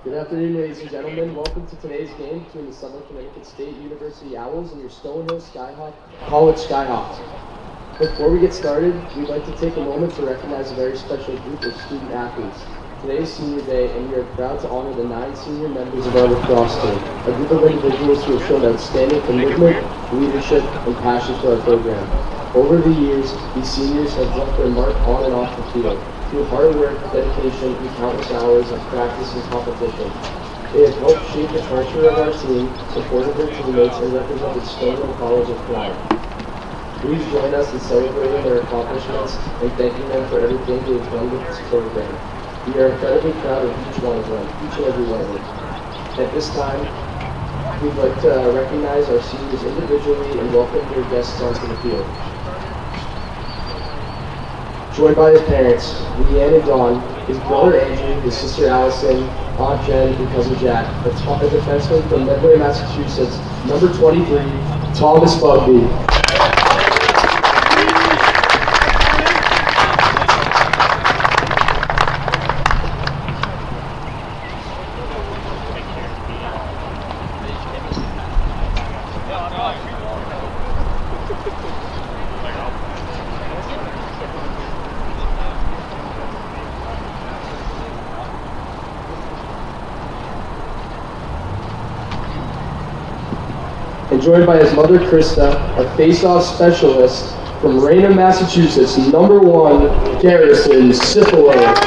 Good afternoon, ladies and gentlemen. Welcome to today's game between the Southern Connecticut State University Owls and your Stonehill College Skyhawks. Before we get started, we'd like to take a moment to recognize a very special group of student athletes. Today is senior day, and we are proud to honor the 9 senior members of our lacrosse team, a group of individuals who have shown outstanding commitment, leadership, and passion for our program. Over the years, these seniors have left their mark on and off the field, through hard work, dedication, and countless hours of practice and competition. They have helped shape the culture of our team, supported their teammates, and represented Stonehill College with pride. Please join us in celebrating their accomplishments and thanking them for everything they have done with this program. We are incredibly proud of each one of them, each and every one of them. At this time, we'd like to recognize our seniors individually and welcome their guests onto the field. Joined by his parents, Leanne and Dawn, his brother Andrew, his sister Allison, Aunt Jen, and cousin Jack, a defenseman from Medway, Massachusetts, number 23, Thomas Bugby. And joined by his mother, Krista, a face-off specialist from Raynham, Massachusetts, number 1, Garrison Syphilus.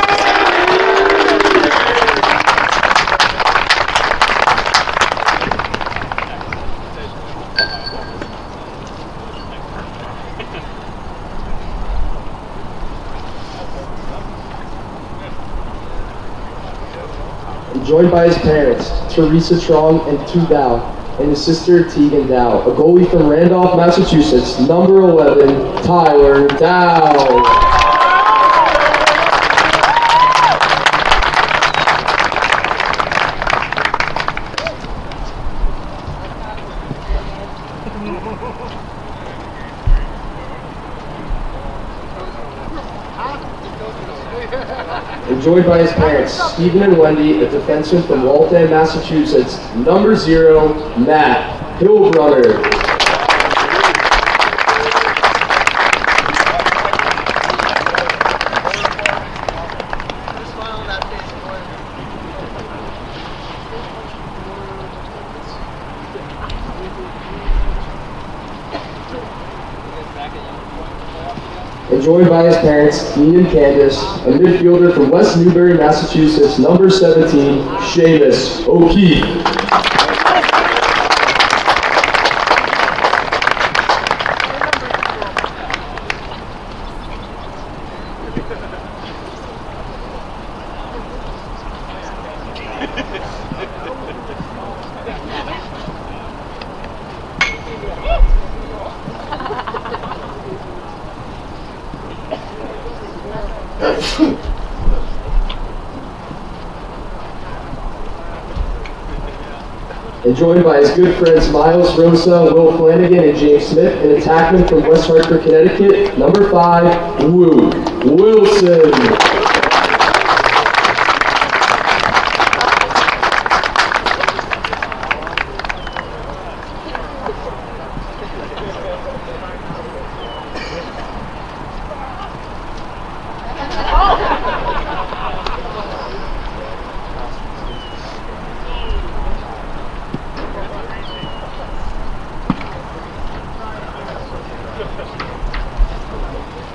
And joined by his parents, Teresa Trong and Tu Dao, and his sister Tegan Dow, a goalie from Randolph, Massachusetts, number 11, Tyler Dow. And joined by his parents, Stephen and Wendy, a defenseman from Waltham, Massachusetts, number 0, Matt Hillbrunner. And joined by his parents, Dean and Candace, a midfielder from West Newbury, Massachusetts, number 17, Seamus O'Keefe. And joined by his good friends Miles Rosa, Will Flanagan, and James Smith, an attackman from West Hartford, Connecticut, number 5, Luke Wilson.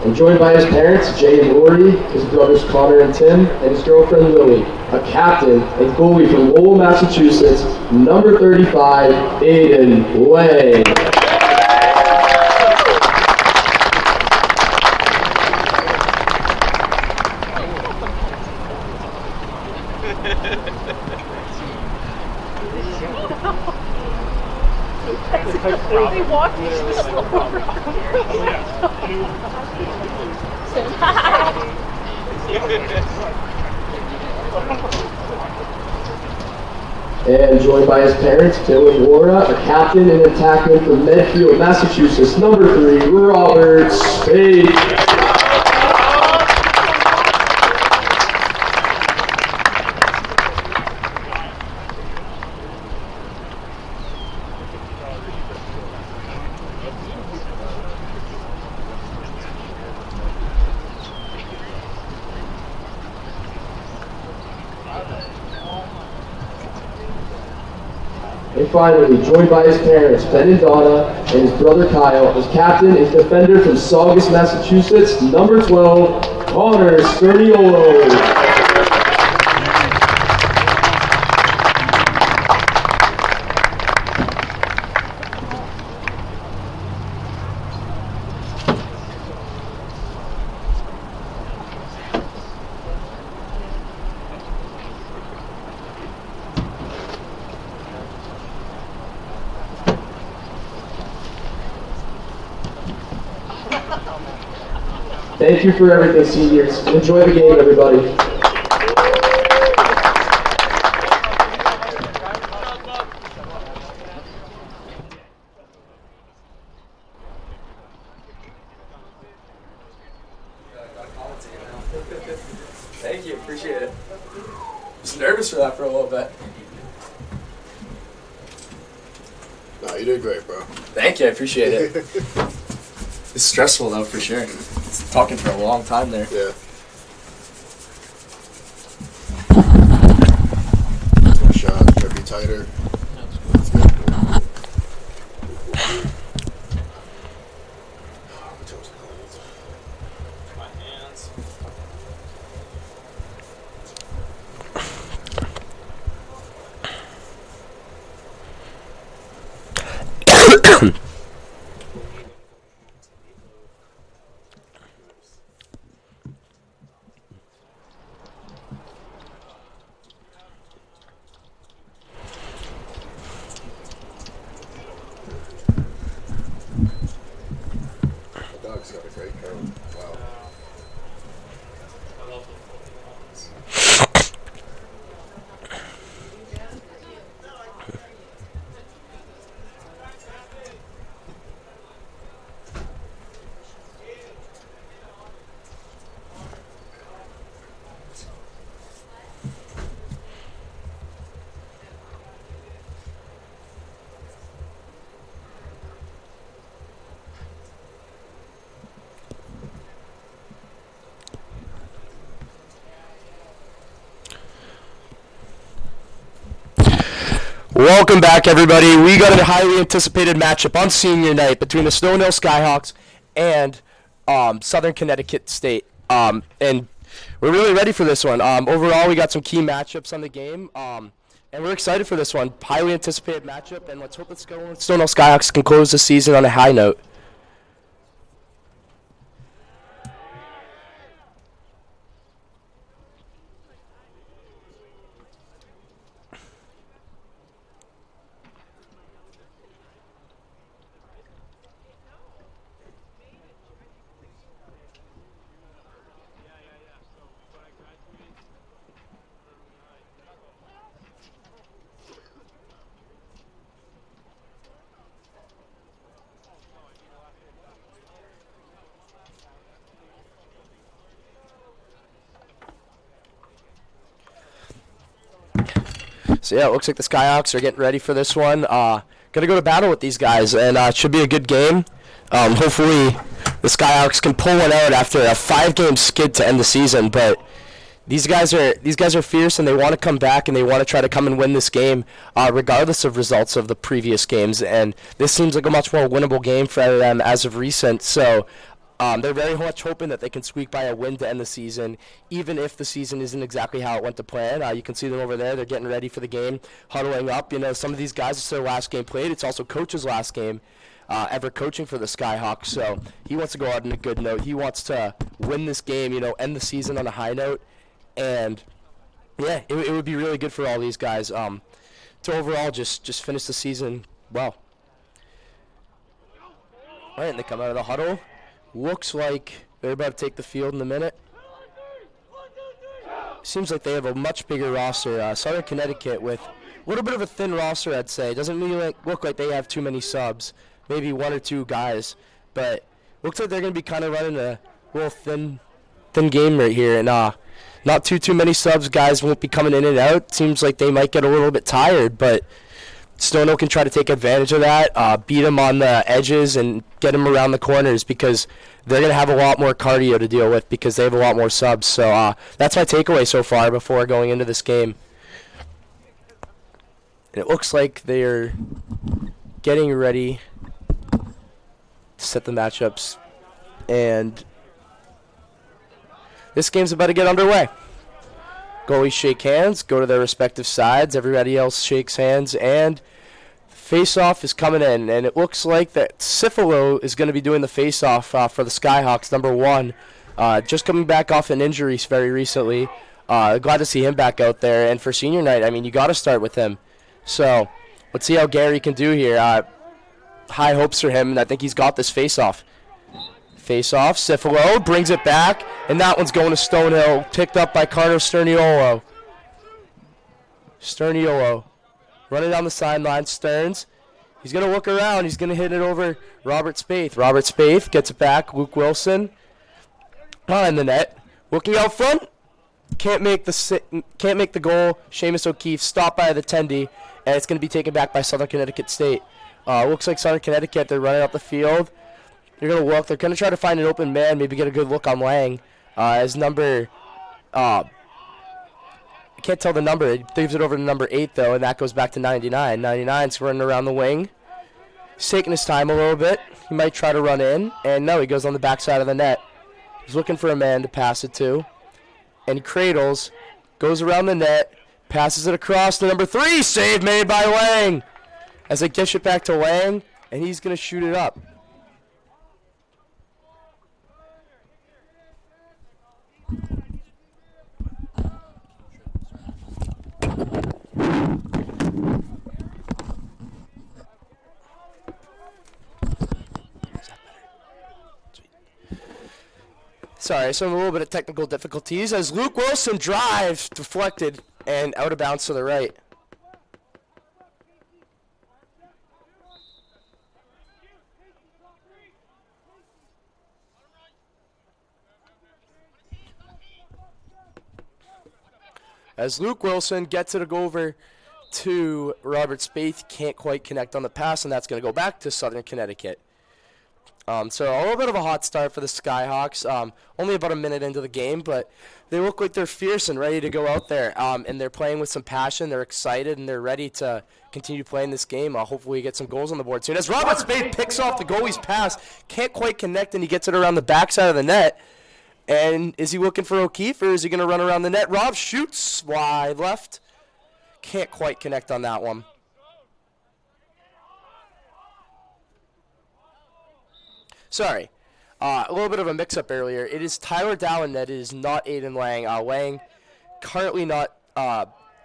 And joined by his parents, Jay and Lori, his brothers Connor and Tim, and his girlfriend Lily, a captain and goalie from Lowell, Massachusetts, number 35, Aiden Lang. They walked slower. And joined by his parents, Bill and Laura, a captain and attackman from Medfield, Massachusetts, number 3, Robert Spade. And finally, joined by his parents, Ben and Donna, and his brother Kyle, his captain is defender from Saugus, Massachusetts, number 12, Connor Sturniolo. Thank you for everything, seniors. Enjoy the game, everybody. Thank you, appreciate it. I was nervous for that for a little bit. No, you did great, bro. Thank you, I appreciate it. It's stressful though, for sure. It's talking for a long time there. Yeah. That's my shot. Try to be tighter. That's good. Oh, my toes cold. My hands. My dog's got a great coat. Wow. I love the Welcome back, everybody. We got a highly anticipated matchup on senior night between the Stonehill Skyhawks and Southern Connecticut State. And we're really ready for this one. Overall, we got some key matchups on the game, and we're excited for this one. Highly anticipated matchup, and let's hope that Stonehill Skyhawks can close the season on a high note. So yeah, it looks like the Skyhawks are getting ready for this one. Gonna go to battle with these guys, and it should be a good game. Hopefully, the Skyhawks can pull one out after a 5-game skid to end the season. But these guys are fierce, and they want to come back, and they want to try to come and win this game, regardless of results of the previous games. And this seems like a much more winnable game for them as of recent. So. They're very much hoping that they can squeak by a win to end the season, even if the season isn't exactly how it went to plan. You can see them over there. They're getting ready for the game, huddling up. You know, some of these guys, it's their last game played. It's also Coach's last game ever coaching for the Skyhawks. So he wants to go out on a good note. He wants to win this game, you know, end the season on a high note. And, yeah, it would be really good for all these guys to overall just finish the season well. All right, and they come out of the huddle. Looks like they're about to take the field in a minute. Seems like they have a much bigger roster. Southern Connecticut with a little bit of a thin roster, I'd say. Doesn't really look like they have too many subs. Maybe one or two guys. But looks like they're going to be kind of running a little thin game right here. And not too many subs. Guys won't be coming in and out. Seems like they might get a little bit tired, but Stonehill can try to take advantage of that, beat them on the edges and get them around the corners because they're going to have a lot more cardio to deal with because they have a lot more subs. So that's my takeaway so far before going into this game. And it looks like they're getting ready to set the matchups. And this game's about to get underway. Goalies shake hands, go to their respective sides. Everybody else shakes hands, and face-off is coming in. And it looks like that Cifalo is going to be doing the face-off for the Skyhawks, number 1. Just coming back off an injury very recently. Glad to see him back out there. And for senior night, I mean, you got to start with him. So let's see how Gary can do here. High hopes for him, and I think he's got this face-off. Face-off, Cifalo brings it back, and that one's going to Stonehill, picked up by Carter Sterniolo. Sterniolo running down the sideline. Stearns, he's going to look around. He's going to hit it over Robert Spaeth. Robert Spaeth gets it back. Luke Wilson in the net. Looking out front. Can't make the goal. Seamus O'Keefe stopped by the Tendy, and it's going to be taken back by Southern Connecticut State. Looks like Southern Connecticut, they're running up the field. They're going to look. They're going to try to find an open man, maybe get a good look on Lang. As number, I can't tell the number. It leaves it over to number 8, though, and that goes back to 99. 99's running around the wing. He's taking his time a little bit. He might try to run in, and no, he goes on the backside of the net. He's looking for a man to pass it to. And he cradles, goes around the net, passes it across to number 3. Save made by Lang. As they dish it back to Lang, and he's going to shoot it up. Sorry, so a little bit of technical difficulties as Luke Wilson drives, deflected, and out of bounds to the right. As Luke Wilson gets it over to Robert Spaeth, can't quite connect on the pass, and that's going to go back to Southern Connecticut. So a little bit of a hot start for the Skyhawks. Only about a minute into the game, but they look like they're fierce and ready to go out there. And they're playing with some passion. They're excited, and they're ready to continue playing this game. Hopefully get some goals on the board soon. As Robert Spaeth picks off the goalie's pass, can't quite connect, and he gets it around the backside of the net. And is he looking for O'Keefe, or is he going to run around the net? Rob shoots wide left. Can't quite connect on that one. Sorry, a little bit of a mix-up earlier. It is Tyler Dow in net. It is not Aiden Lang. Lang currently not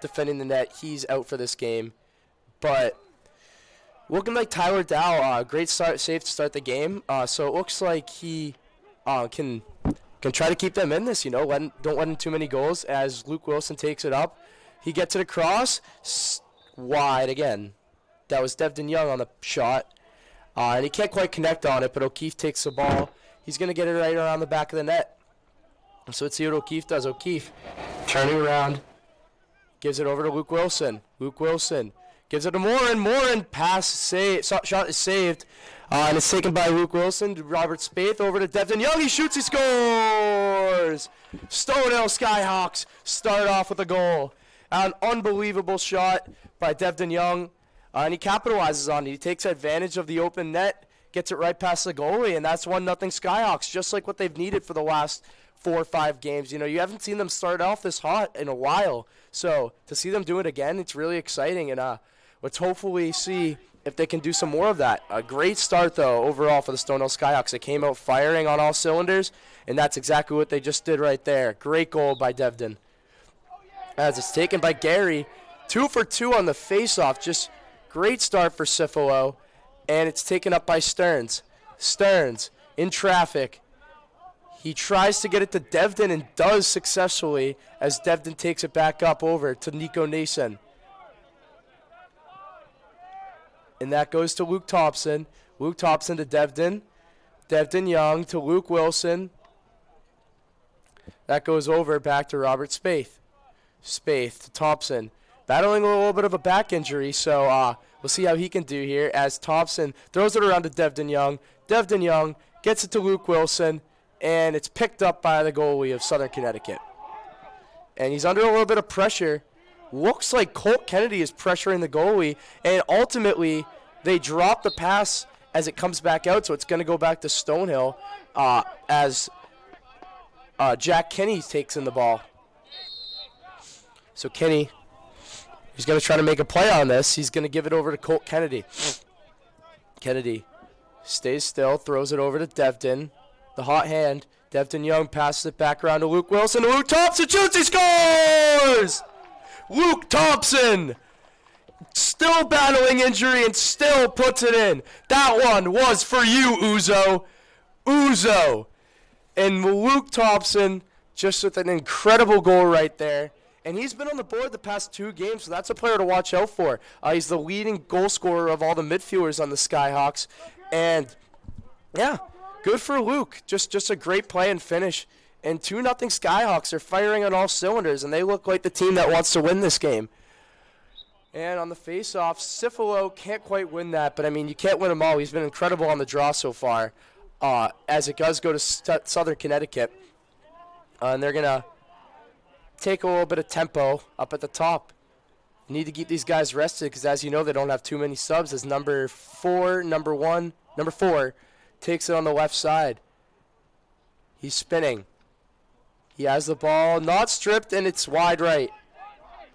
defending the net. He's out for this game. But looking like Tyler Dow, great save to start the game. So it looks like he can try to keep them in this. Don't let in too many goals. As Luke Wilson takes it up, he gets it across wide again. That was Devin Young on the shot. And he can't quite connect on it, but O'Keefe takes the ball. He's going to get it right around the back of the net. So let's see what O'Keefe does. O'Keefe turning around, gives it over to Luke Wilson. Luke Wilson gives it to Morin. Morin shot is saved. And it's taken by Luke Wilson to Robert Spaeth over to Devin Young. He shoots, he scores! Stonehill Skyhawks start off with a goal. An unbelievable shot by Devin Young. And he capitalizes on it. He takes advantage of the open net, gets it right past the goalie, and that's 1-0 Skyhawks, just like what they've needed for the last 4 or 5 games. You haven't seen them start off this hot in a while. So to see them do it again, it's really exciting. And let's hopefully see if they can do some more of that. A great start, though, overall for the Stonehill Skyhawks. They came out firing on all cylinders, and that's exactly what they just did right there. Great goal by Devden. As it's taken by Gary. 2 for 2 on the face-off. Just great start for Cifalo, and it's taken up by Stearns. Stearns in traffic. He tries to get it to Devden and does successfully as Devden takes it back up over to Nico Nason. And that goes to Luke Thompson. Luke Thompson to Devden. Devden Young to Luke Wilson. That goes over back to Robert Spaeth. Spaeth to Thompson. Battling a little bit of a back injury, so we'll see how he can do here as Thompson throws it around to Devden Young. Devden Young gets it to Luke Wilson, and it's picked up by the goalie of Southern Connecticut. And he's under a little bit of pressure looks like Colt Kennedy is pressuring the goalie, and ultimately they drop the pass as it comes back out, so it's going to go back to Stonehill as Jack Kinney takes in the ball. So Kinney, he's going to try to make a play on this. He's going to give it over to Colt Kennedy. Kennedy stays still, throws it over to Devdon. The hot hand. Devdon Young passes it back around to Luke Wilson. Luke Thompson shoots, he scores! Luke Thompson! Still battling injury and still puts it in. That one was for you, Uzo. Uzo. And Luke Thompson just with an incredible goal right there. And he's been on the board the past 2 games, so that's a player to watch out for. He's the leading goal scorer of all the midfielders on the Skyhawks. And, yeah, good for Luke. Just a great play and finish. And 2-0 Skyhawks are firing on all cylinders, and they look like the team that wants to win this game. And on the face-off, Cifalo can't quite win that, but, I mean, you can't win them all. He's been incredible on the draw so far as it does go to Southern Connecticut. And they're going to take a little bit of tempo up at the top. Need to keep these guys rested because, as you know, they don't have too many subs as number 4 takes it on the left side. He's spinning. He has the ball, not stripped, and it's wide right.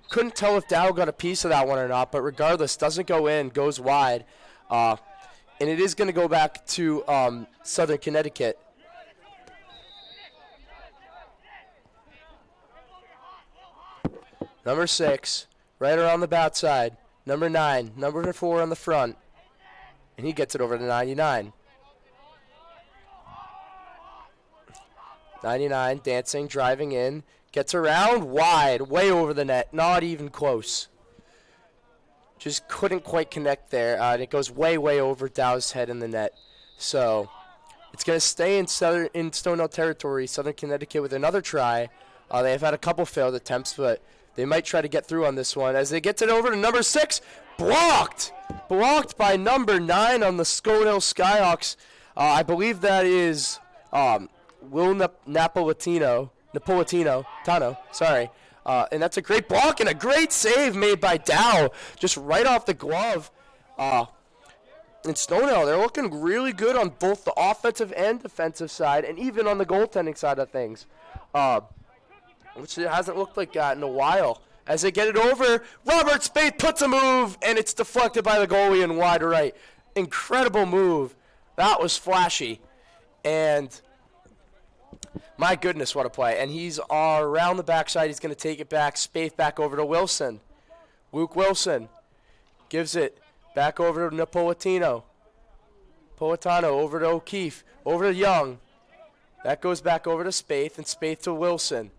Couldn't tell if Dow got a piece of that one or not, but regardless, doesn't go in, goes wide. And it is going to go back to Southern Connecticut. Number 6, right around the bat side. Number 9, number 4 on the front. And he gets it over to 99. 99, dancing, driving in. Gets around, wide, way over the net. Not even close. Just couldn't quite connect there. And it goes way, way over Dow's head in the net. So it's going to stay in Stonehill territory, Southern Connecticut, with another try. They've had a couple failed attempts, but they might try to get through on this one as they get it over to number 6. Blocked! Blocked by number 9 on the Stonehill Skyhawks. I believe that is Will Napolitano, sorry. And that's a great block and a great save made by Dow, just right off the glove. In Stonehill, they're looking really good on both the offensive and defensive side, and even on the goaltending side of things. Which it hasn't looked like that in a while. As they get it over, Robert Spade puts a move, and it's deflected by the goalie in wide right. Incredible move. That was flashy. And my goodness, what a play. And he's around the backside. He's going to take it back. Spade back over to Wilson. Luke Wilson gives it back over to Napolitano. Over to O'Keefe. Over to Young. That goes back over to Spaeth, and Spaeth to Wilson.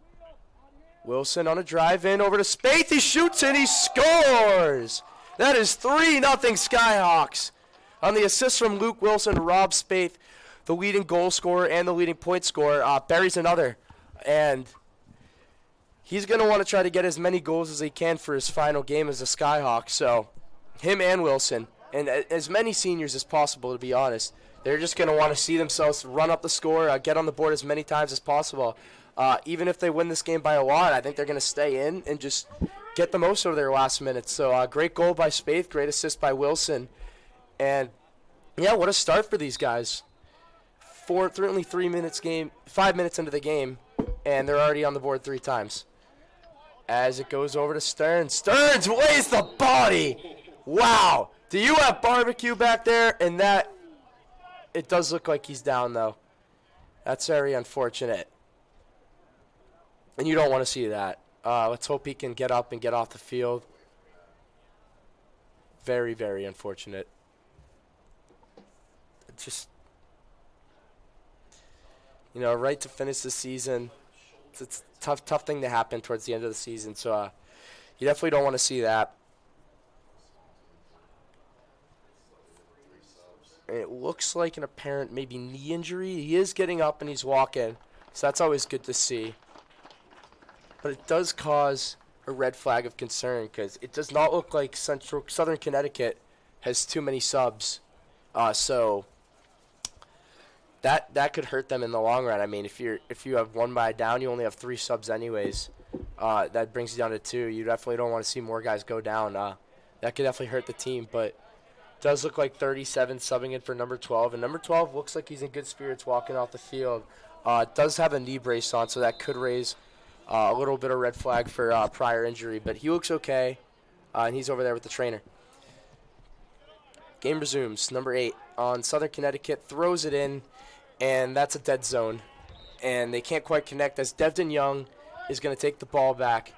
Wilson on a drive-in over to Spaeth. He shoots and he scores! That is 3-0 Skyhawks. On the assist from Luke Wilson, Rob Spaeth, the leading goal scorer and the leading point scorer, buries another. And he's going to want to try to get as many goals as he can for his final game as a Skyhawk. So him and Wilson, and as many seniors as possible, to be honest. They're just going to want to see themselves run up the score, get on the board as many times as possible. Even if they win this game by a lot, I think they're going to stay in and just get the most out of their last minutes. So great goal by Spaeth, great assist by Wilson. And, yeah, what a start for these guys. Only 5 minutes into the game, and they're already on the board 3 times. As it goes over to Stearns. Stearns lays the body! Wow! Do you have barbecue back there? And that, it does look like he's down, though. That's very unfortunate. And you don't want to see that. Let's hope he can get up and get off the field. Very, very unfortunate. Just, right to finish the season. It's a tough thing to happen towards the end of the season. So you definitely don't want to see that. And it looks like an apparent maybe knee injury. He is getting up and he's walking. So that's always good to see. But it does cause a red flag of concern because it does not look like Southern Connecticut has too many subs. So that could hurt them in the long run. I mean, if you have one by down, you only have 3 subs anyways. that brings you down to 2. You definitely don't want to see more guys go down. That could definitely hurt the team, but does look like 37 subbing in for number 12, and number 12 looks like he's in good spirits walking off the field. Does have a knee brace on, so that could raise a little bit of red flag for prior injury, but he looks okay, and he's over there with the trainer. Game resumes. Number 8 on Southern Connecticut throws it in, and that's a dead zone, and they can't quite connect as Devden Young is going to take the ball back,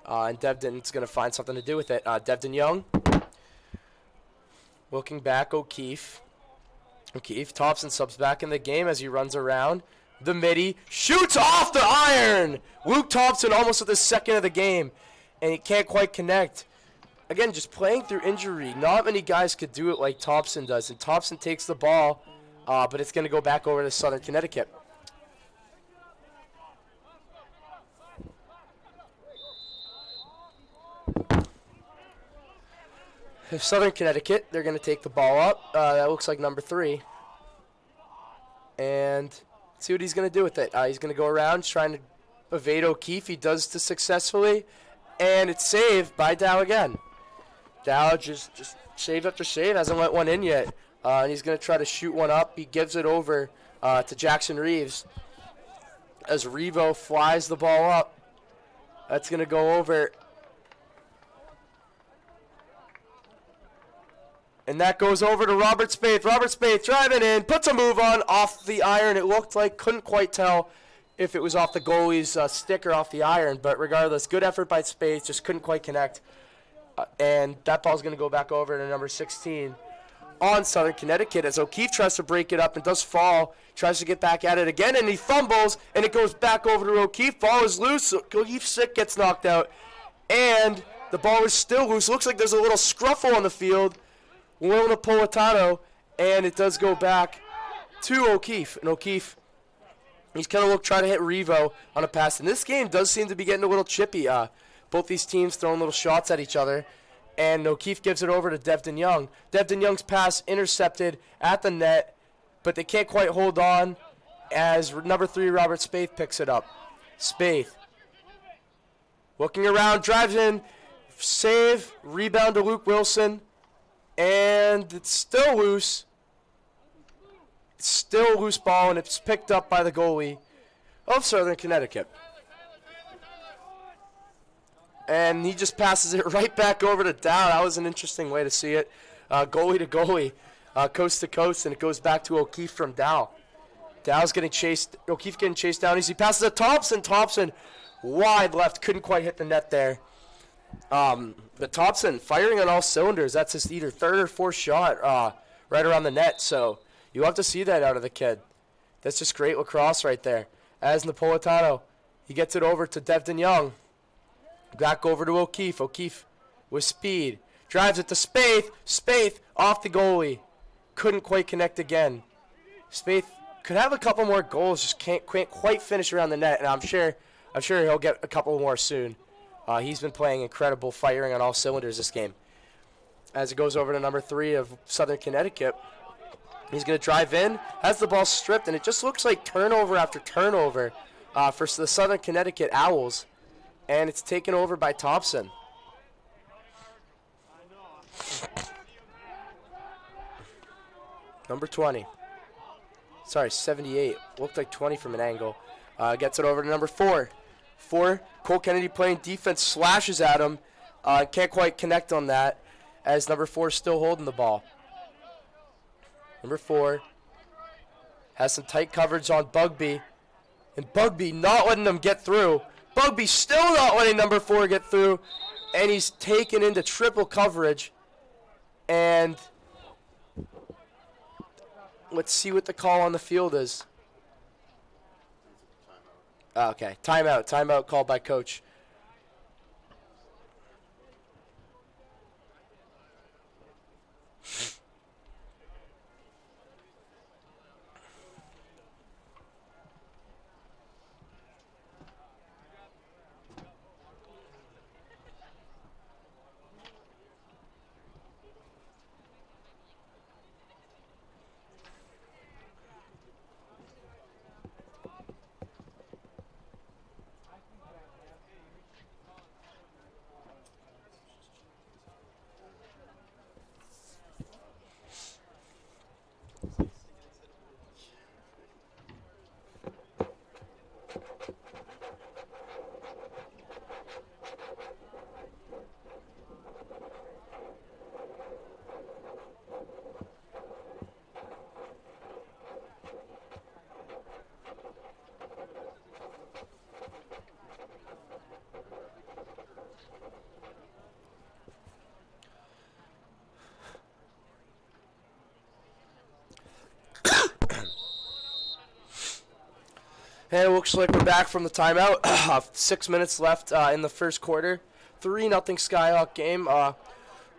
and Devden's going to find something to do with it. Devden Young looking back. O'Keefe Thompson subs back in the game as he runs around the midi, shoots off the iron. Luke Thompson almost at the second of the game, and he can't quite connect. Again, just playing through injury. Not many guys could do it like Thompson does, and Thompson takes the ball, but it's going to go back over to Southern Connecticut. Southern Connecticut, they're going to take the ball up. That looks like number 3. And see what he's going to do with it. He's going to go around trying to evade O'Keefe. He does this successfully. And it's saved by Dow again. Dow just save after save. Hasn't let one in yet. And he's going to try to shoot one up. He gives it over to Jackson Reeves. As Revo flies the ball up. That's going to go over. And that goes over to Robert Spaeth. Robert Spaeth driving in, puts a move on off the iron. It looked like, couldn't quite tell if it was off the goalie's stick or off the iron. But regardless, good effort by Spaeth, just couldn't quite connect. And that ball's going to go back over to number 16 on Southern Connecticut as O'Keefe tries to break it up and does fall. Tries to get back at it again, and he fumbles, and it goes back over to O'Keefe. Ball is loose. O'Keefe's stick gets knocked out, and the ball is still loose. Looks like there's a little scruffle on the field. Will Napolitano, and it does go back to O'Keefe. And O'Keefe, he's kind of trying to hit Revo on a pass. And this game does seem to be getting a little chippy. Both these teams throwing little shots at each other. And O'Keefe gives it over to Devden Young. Devden Young's pass intercepted at the net, but they can't quite hold on as number 3, Robert Spaeth, picks it up. Spaeth looking around, drives in, save, rebound to Luke Wilson. And it's still loose. It's still a loose ball, and it's picked up by the goalie of Southern Connecticut. And he just passes it right back over to Dow. That was an interesting way to see it. Goalie to goalie, coast to coast, and it goes back to O'Keefe from Dow. Dow's getting chased. O'Keefe getting chased down. He passes to Thompson. Thompson wide left. Couldn't quite hit the net there. But Thompson firing on all cylinders. That's his either 3rd or 4th shot right around the net. So you have to see that out of the kid. That's just great lacrosse right there. As Napolitano, he gets it over to Devden Young. Back over to O'Keefe. O'Keefe with speed. Drives it to Spaeth. Spaeth off the goalie. Couldn't quite connect again. Spaeth could have a couple more goals. Just can't quite finish around the net. And I'm sure he'll get a couple more soon. He's been playing incredible, firing on all cylinders this game. As it goes over to number 3 of Southern Connecticut, he's going to drive in, has the ball stripped, and it just looks like turnover after turnover for the Southern Connecticut Owls. And it's taken over by Thompson. Number 20. Sorry, 78. Looked like 20 from an angle. Gets it over to number 4. Cole Kennedy playing defense, slashes at him. Can't quite connect on that as number 4 is still holding the ball. Number 4 has some tight coverage on Bugby. And Bugby not letting them get through. Bugby still not letting number 4 get through. And he's taken into triple coverage. And let's see what the call on the field is. Okay, timeout. Timeout called by coach. And it looks like we're back from the timeout. 6 minutes left in the first quarter. 3-0 Skyhawk game.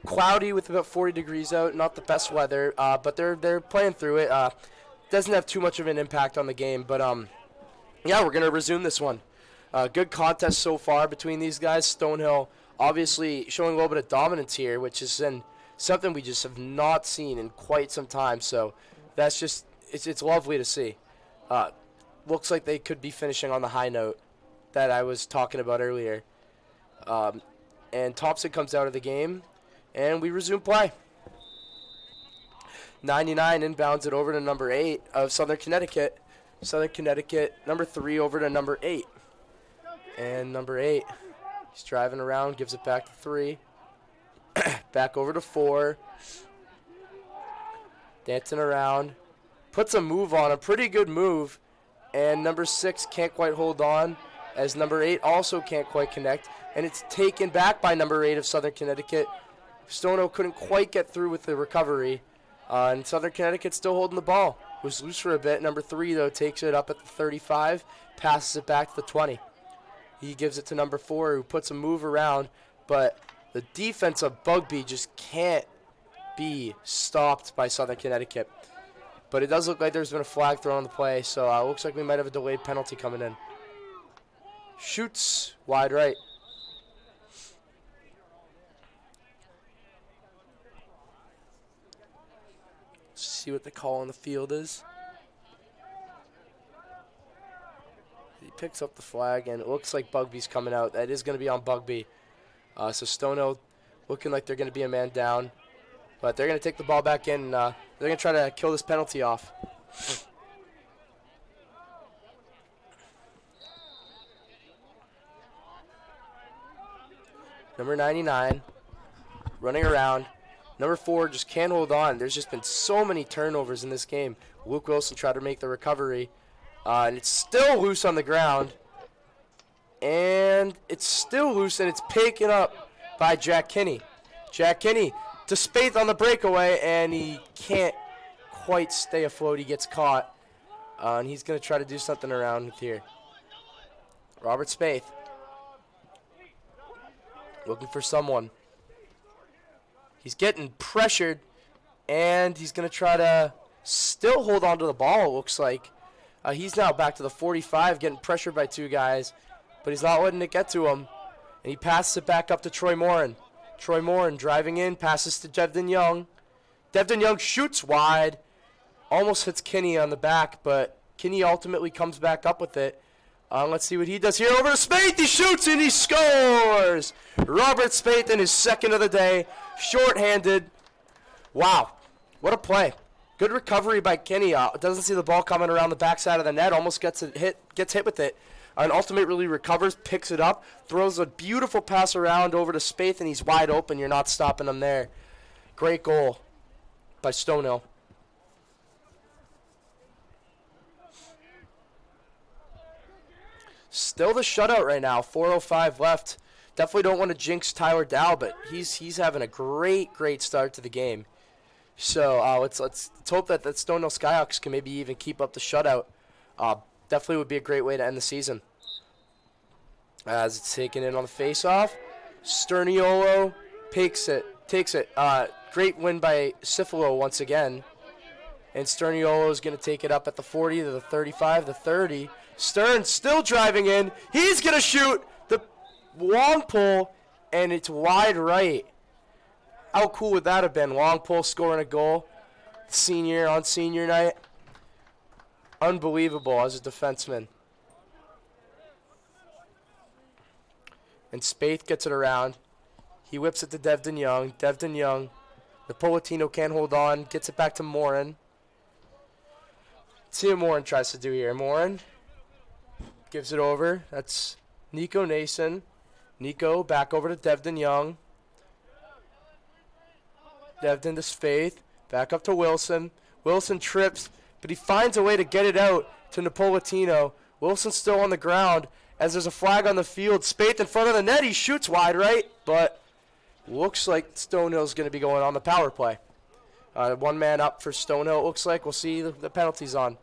Cloudy with about 40 degrees out. Not the best weather, but they're playing through it. Doesn't have too much of an impact on the game, but yeah, we're gonna resume this one. Good contest so far between these guys. Stonehill obviously showing a little bit of dominance here, which is something we just have not seen in quite some time. So that's just it's lovely to see. Looks like they could be finishing on the high note that I was talking about earlier. And Thompson comes out of the game, and we resume play. 99 inbounds it over to number 8 of Southern Connecticut. Southern Connecticut, number 3 over to number 8. And number 8, he's driving around, gives it back to 3. Back over to 4. Dancing around. Puts a move on, a pretty good move. And number 6 can't quite hold on, as number 8 also can't quite connect. And it's taken back by number 8 of Southern Connecticut. Stonehill couldn't quite get through with the recovery. And Southern Connecticut still holding the ball. Was loose for a bit. Number 3, though, takes it up at the 35, passes it back to the 20. He gives it to number 4, who puts a move around, but the defense of Bugby just can't be stopped by Southern Connecticut. But it does look like there's been a flag thrown on the play, so it looks like we might have a delayed penalty coming in. Shoots wide right. See what the call on the field is. He picks up the flag, and it looks like Bugby's coming out. That is going to be on Bugby. So Stonehill looking like they're going to be a man down. But they're going to take the ball back in. They're going to try to kill this penalty off. Number 99, running around. Number 4 just can't hold on. There's just been so many turnovers in this game. Luke Wilson tried to make the recovery. And it's still loose on the ground. And it's still loose, and it's taken up by Jack Kinney. Jack Kinney to Spaeth on the breakaway, and he can't quite stay afloat. He gets caught. And he's going to try to do something around here. Robert Spaeth. Looking for someone. He's getting pressured, and he's going to try to still hold on to the ball, it looks like. He's now back to the 45, getting pressured by 2 guys, but he's not letting it get to him. And he passes it back up to Troy Morin. Troy Morin driving in, passes to Devin Young. Devin Young shoots wide, almost hits Kinney on the back, but Kinney ultimately comes back up with it. Let's see what he does here. Over to Spaeth. He shoots and he scores. Robert Spaeth in his second of the day. Short-handed. Wow. What a play. Good recovery by Kinney. Doesn't see the ball coming around the backside of the net. Almost gets hit with it. And ultimately recovers, picks it up, throws a beautiful pass around over to Spaeth, and he's wide open. You're not stopping him there. Great goal by Stonehill. Still the shutout right now. 4:05 left. Definitely don't want to jinx Tyler Dow, but he's having a great start to the game. So let's hope that Stonehill Skyhawks can maybe even keep up the shutout. Definitely would be a great way to end the season. As it's taken in on the face-off, Sterniolo takes it. Great win by Cifalo once again. And Sterniolo is going to take it up at the 40 to the 35, the 30. Stern still driving in. He's going to shoot the long pull, and it's wide right. How cool would that have been? Long pull scoring a goal. Senior on senior night. Unbelievable as a defenseman. And Spaeth gets it around. He whips it to Devin Young. Devin Young. Napolitano can't hold on. Gets it back to Morin. See what Morin tries to do here. Morin gives it over. That's Nico Nason. Nico back over to Devin Young. Devin to Spaeth. Back up to Wilson. Wilson trips, but he finds a way to get it out to Napolitano. Wilson's still on the ground as there's a flag on the field. Spaeth in front of the net. He shoots wide right, but looks like Stonehill's going to be going on the power play. One man up for Stonehill, it looks like. We'll see the penalties on.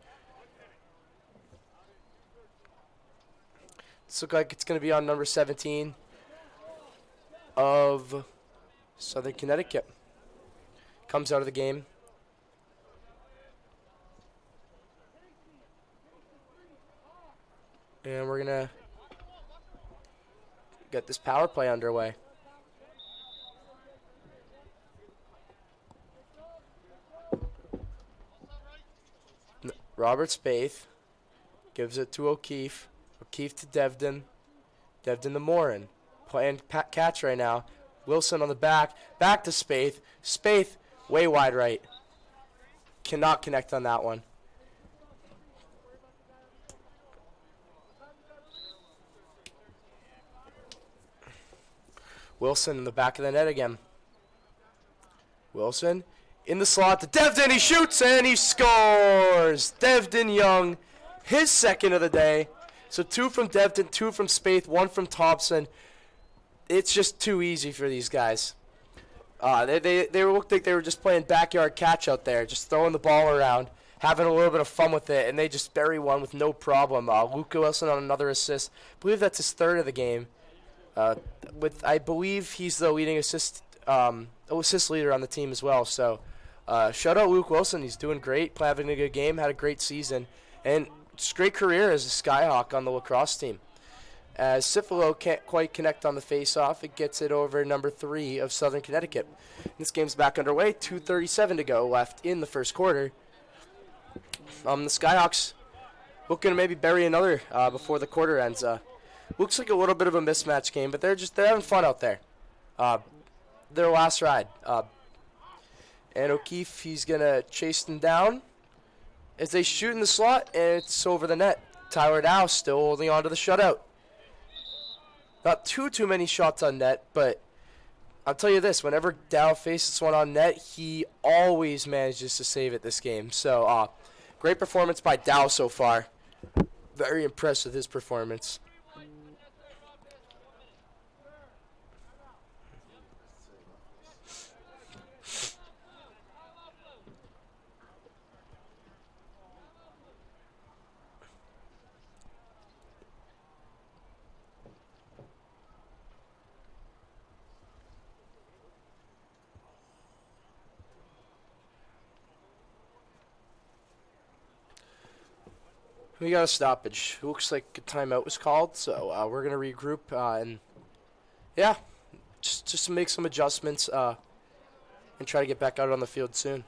This looks like it's going to be on number 17 of Southern Connecticut. Comes out of the game. And we're going to get this power play underway. Robert Spaeth gives it to O'Keefe. O'Keefe to Devdon. Devdon to Morin. Playing catch right now. Wilson on the back. Back to Spaeth. Spaeth way wide right. Cannot connect on that one. Wilson in the back of the net again. Wilson in the slot to Devdon. He shoots and he scores. Devdon Young, his second of the day. So 2 from Devdon, 2 from Spaeth, 1 from Thompson. It's just too easy for these guys. They looked like they were just playing backyard catch out there, just throwing the ball around, having a little bit of fun with it, and they just bury one with no problem. Luka Wilson on another assist. I believe that's his third of the game. I believe he's the leading assist leader on the team as well. So shout out Luke Wilson. He's doing great, having a good game, had a great season, and just great career as a Skyhawk on the lacrosse team. As Cifalo can't quite connect on the face-off, it gets it over number 3 of Southern Connecticut. This game's back underway. 2:37 to go left in the first quarter. The Skyhawks looking to maybe bury another before the quarter ends. Looks like a little bit of a mismatch game, but they're having fun out there. Their last ride. And O'Keefe, he's going to chase them down as they shoot in the slot, and it's over the net. Tyler Dow still holding on to the shutout. Not too many shots on net, but I'll tell you this, whenever Dow faces one on net, he always manages to save it this game. So, great performance by Dow so far. Very impressed with his performance. We got a stoppage. It looks like a timeout was called, so we're going to regroup and, yeah, just to make some adjustments and try to get back out on the field soon.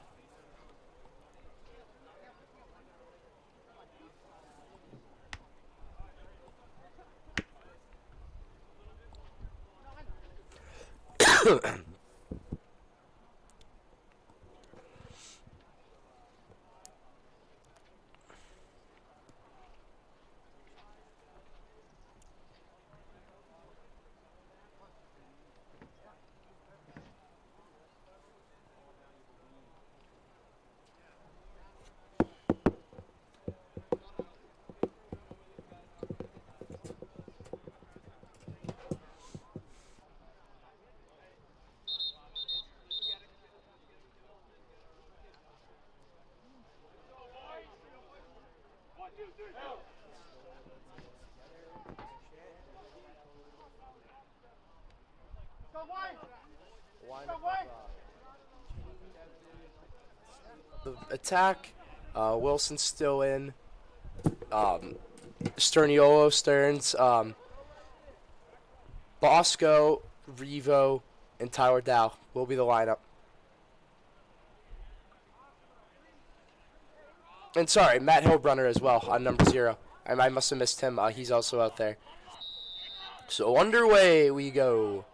The attack, Wilson's still in. Sterniolo, Stearns, Bosco, Revo, and Tyler Dow will be the lineup. And sorry, Matt Hillbrunner as well on number 0. I must have missed him. He's also out there. So underway we go.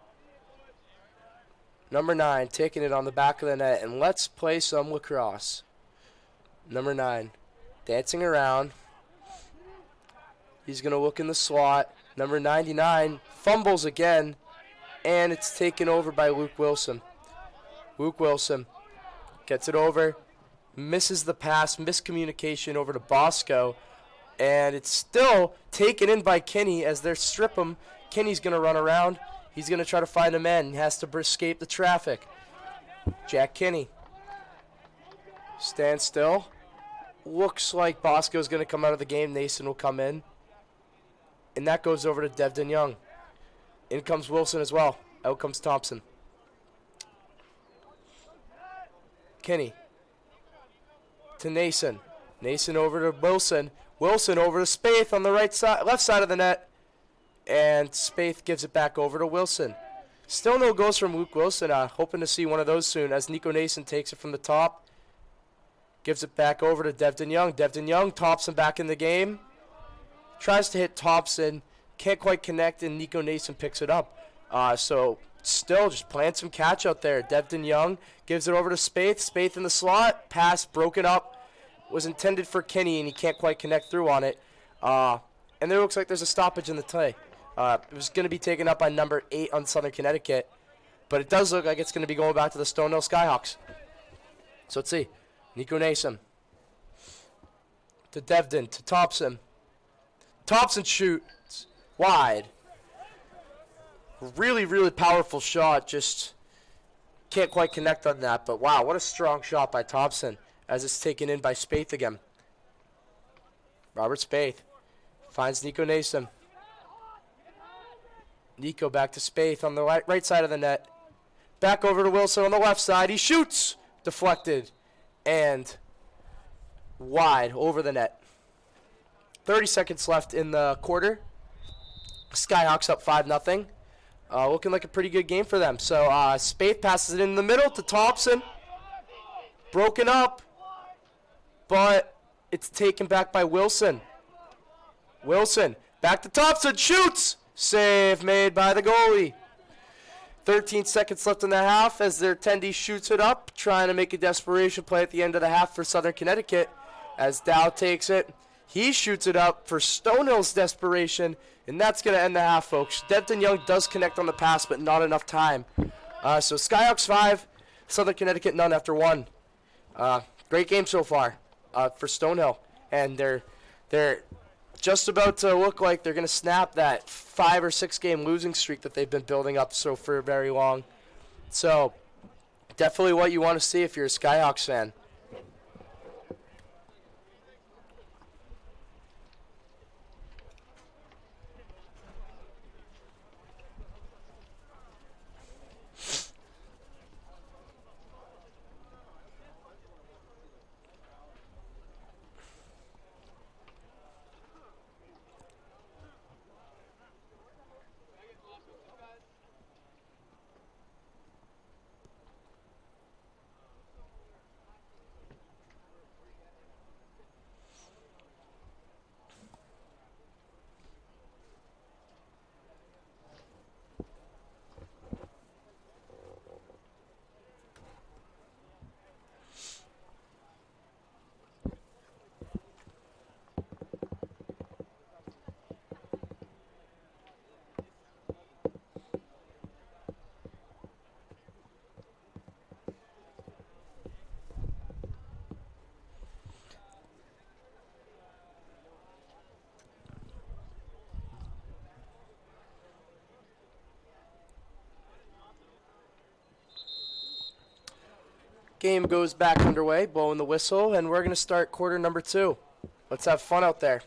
Number 9 taking it on the back of the net, and let's play some lacrosse. Number 9 dancing around. He's going to look in the slot. Number 99 fumbles again, and it's taken over by Luke Wilson. Luke Wilson gets it over, misses the pass, miscommunication over to Bosco, and it's still taken in by Kinney as they strip him. Kinney's going to run around. He's going to try to find a man. He has to escape the traffic. Jack Kinney stands still. Looks like Bosco's going to come out of the game. Nason will come in. And that goes over to Devden Young. In comes Wilson as well. Out comes Thompson. Kinney. To Nason. Nason over to Wilson. Wilson over to Spaeth on the left side of the net. And Spaeth gives it back over to Wilson. Still no goals from Luke Wilson. Hoping to see one of those soon as Nico Nason takes it from the top. Gives it back over to Devden Young. Devden Young, Thompson back in the game. Tries to hit Thompson. Can't quite connect, and Nico Nason picks it up. So still just playing some catch out there. Devden Young gives it over to Spaeth. Spaeth in the slot. Pass broken up. Was intended for Kinney, and he can't quite connect through on it. And there looks like there's a stoppage in the play. It was going to be taken up by number 8 on Southern Connecticut. But it does look like it's going to be going back to the Stonehill Skyhawks. So let's see. Nico Nason. To Devden. To Thompson. Thompson shoots. Wide. Really, really powerful shot. Just can't quite connect on that. But wow, what a strong shot by Thompson. As it's taken in by Spaeth again. Robert Spaeth. Finds Nico Nason. Nico back to Spaeth on the right side of the net. Back over to Wilson on the left side. He shoots! Deflected. And wide over the net. 30 seconds left in the quarter. Skyhawks up 5-0. Looking like a pretty good game for them. So Spaeth passes it in the middle to Thompson. Broken up. But it's taken back by Wilson. Wilson back to Thompson. Shoots! Save made by the goalie. 13 seconds left in the half as their attendee shoots it up, trying to make a desperation play at the end of the half for Southern Connecticut. As Dow takes it, he shoots it up for Stonehill's desperation, and that's going to end the half, folks. Devden Young does connect on the pass, but not enough time. So Skyhawks 5, Southern Connecticut none after 1. Great game so far for Stonehill, and they're just about to look like they're going to snap that 5 or 6 game losing streak that they've been building up so for very long. So definitely what you want to see if you're a Skyhawks fan. Game goes back underway, blowing the whistle, and we're going to start quarter number 2. Let's have fun out there.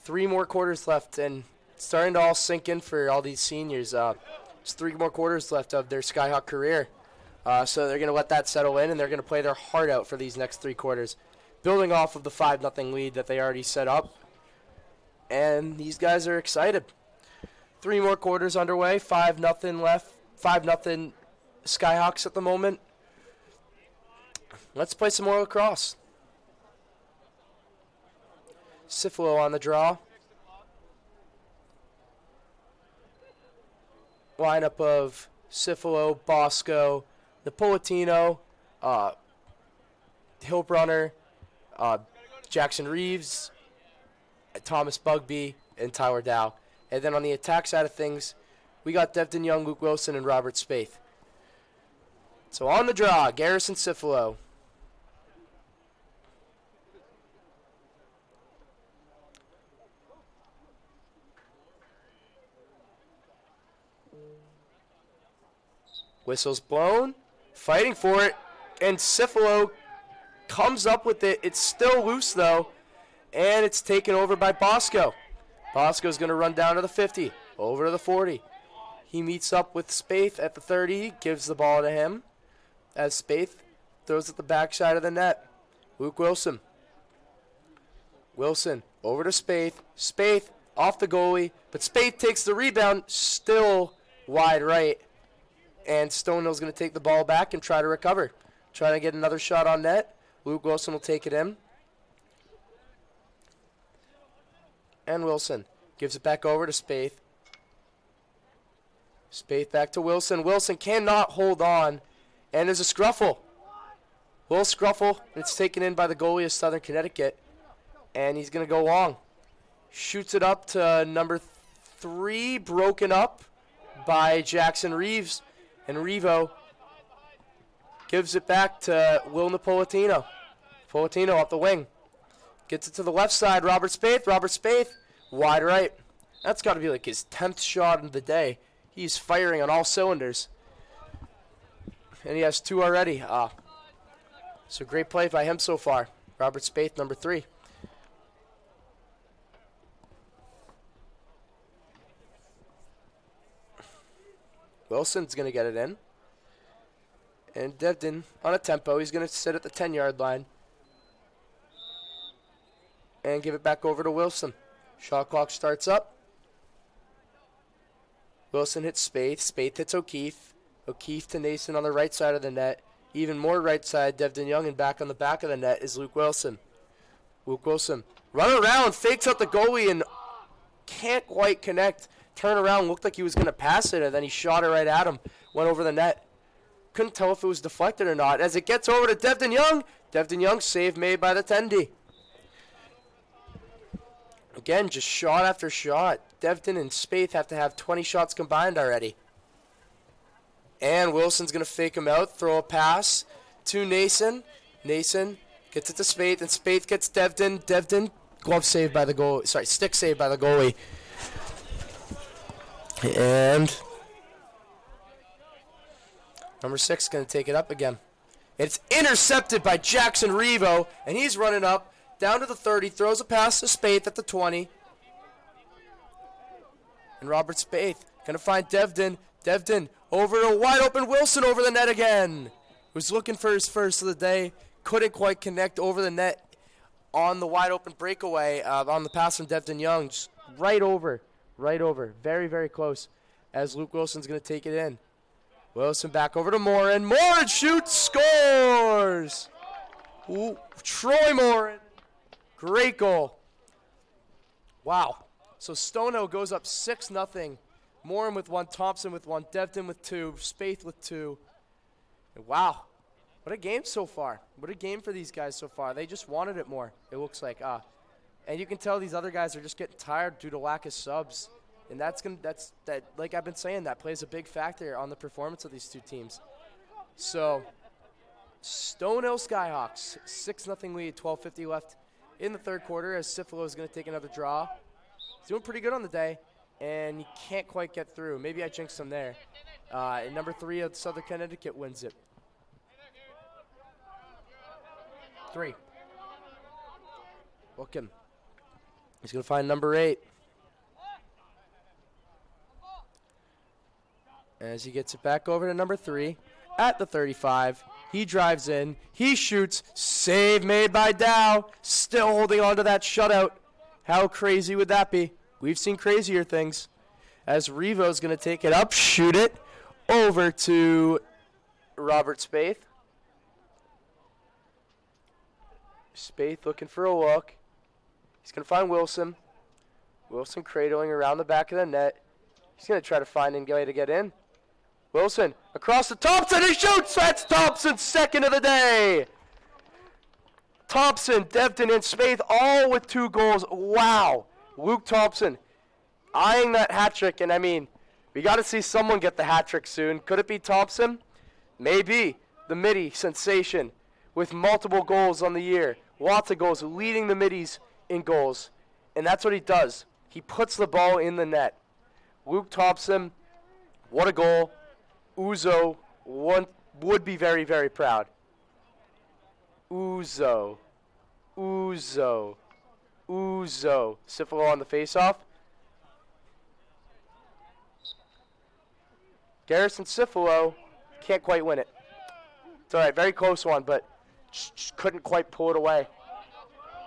3 more quarters left, and it's starting to all sink in for all these seniors. There's 3 more quarters left of their Skyhawk career. So they're going to let that settle in, and they're going to play their heart out for these next 3 quarters, building off of the 5-0 lead that they already set up. And these guys are excited. 3 more quarters underway, 5-0 left, 5-0 Skyhawks at the moment. Let's play some more lacrosse. Cifalo on the draw. Lineup of Cifalo, Bosco, Napolitano, Hillbrunner, Jackson Reeves, Thomas Bugby, and Tyler Dow. And then on the attack side of things, we got Devden Young, Luke Wilson, and Robert Spaeth. So on the draw, Garrison Cifalo. Whistle's blown, fighting for it, and Cifalo comes up with it. It's still loose, though, and it's taken over by Bosco. Bosco's going to run down to the 50, over to the 40. He meets up with Spaeth at the 30, gives the ball to him as Spaeth throws at the backside of the net. Luke Wilson. Wilson over to Spaeth. Spaeth off the goalie, but Spaeth takes the rebound, still wide right. And Stonehill's going to take the ball back and try to recover. Trying to get another shot on net. Luke Wilson will take it in. And Wilson gives it back over to Spaeth. Spaeth back to Wilson. Wilson cannot hold on. And there's a scruffle. Little scruffle. It's taken in by the goalie of Southern Connecticut. And he's going to go long. Shoots it up to number 3. Broken up by Jackson Reeves. And Revo gives it back to Will Napolitano. Napolitano up the wing. Gets it to the left side. Robert Spaeth. Robert Spaeth. Wide right. That's got to be like his 10th shot of the day. He's firing on all cylinders. And he has 2 already. So great play by him so far. Robert Spaeth, number 3. Wilson's going to get it in. And Devdin on a tempo. He's going to sit at the 10-yard line. And give it back over to Wilson. Shot clock starts up. Wilson hits Spaeth. Spaeth hits O'Keefe. O'Keefe to Nason on the right side of the net. Even more right side, Devdin Young, and back on the back of the net is Luke Wilson. Luke Wilson run around, fakes out the goalie, and can't quite connect. Turn around, looked like he was going to pass it, and then he shot it right at him. Went over the net. Couldn't tell if it was deflected or not. As it gets over to Devdin Young. Devdin Young, save made by the 10D. Again, just shot after shot. Devdin and Spaeth have to have 20 shots combined already. And Wilson's going to fake him out, throw a pass to Nason. Nason gets it to Spaeth, and Spaeth gets Devdin. Devdin, glove saved by the goalie. Sorry, stick saved by the goalie. And number 6 is going to take it up again. It's intercepted by Jackson Revo, and he's running up down to the 30, throws a pass to Spaeth at the 20. And Robert Spaeth going to find Devdin. Devdin over to a wide open Wilson over the net again. Was looking for his first of the day. Couldn't quite connect over the net on the wide open breakaway on the pass from Devdin Young. Just right over. Right over. Very, very close as Luke Wilson's going to take it in. Wilson back over to Morin. Morin shoots, scores! Ooh, Troy Morin. Great goal. Wow. So Stonehill goes up 6-0. Morin with 1, Thompson with 1, Devdin with 2, Spaeth with 2. And wow. What a game so far. What a game for these guys so far. They just wanted it more, it looks like. And you can tell these other guys are just getting tired due to lack of subs. And that's like I've been saying, that plays a big factor on the performance of these two teams. So Stonehill Skyhawks, 6-0 lead, 12:50 left in the third quarter as Cifalo is going to take another draw. He's doing pretty good on the day, and he can't quite get through. Maybe I jinxed him there. And number 3 of Southern Connecticut wins it. 3. Book him. He's going to find number 8. As he gets it back over to number 3 at the 35. He drives in. He shoots. Save made by Dow. Still holding on to that shutout. How crazy would that be? We've seen crazier things. As Revo's going to take it up, shoot it over to Robert Spaeth. Spaeth looking for a look. He's going to find Wilson. Wilson cradling around the back of the net. He's going to try to find a way to get in. Wilson across to Thompson. He shoots. That's Thompson's second of the day. Thompson, Devdin, and Spaeth all with 2 goals. Wow. Luke Thompson eyeing that hat trick. And I mean, we got to see someone get the hat trick soon. Could it be Thompson? Maybe. The Midi sensation with multiple goals on the year. Lots of goals, leading the Middies in goals. And that's what he does. He puts the ball in the net. Luke Thompson, what a goal. Uzo would be very, very proud. Uzo. Cifalo on the faceoff. Garrison Cifalo can't quite win it. It's all right, very close one, but just couldn't quite pull it away.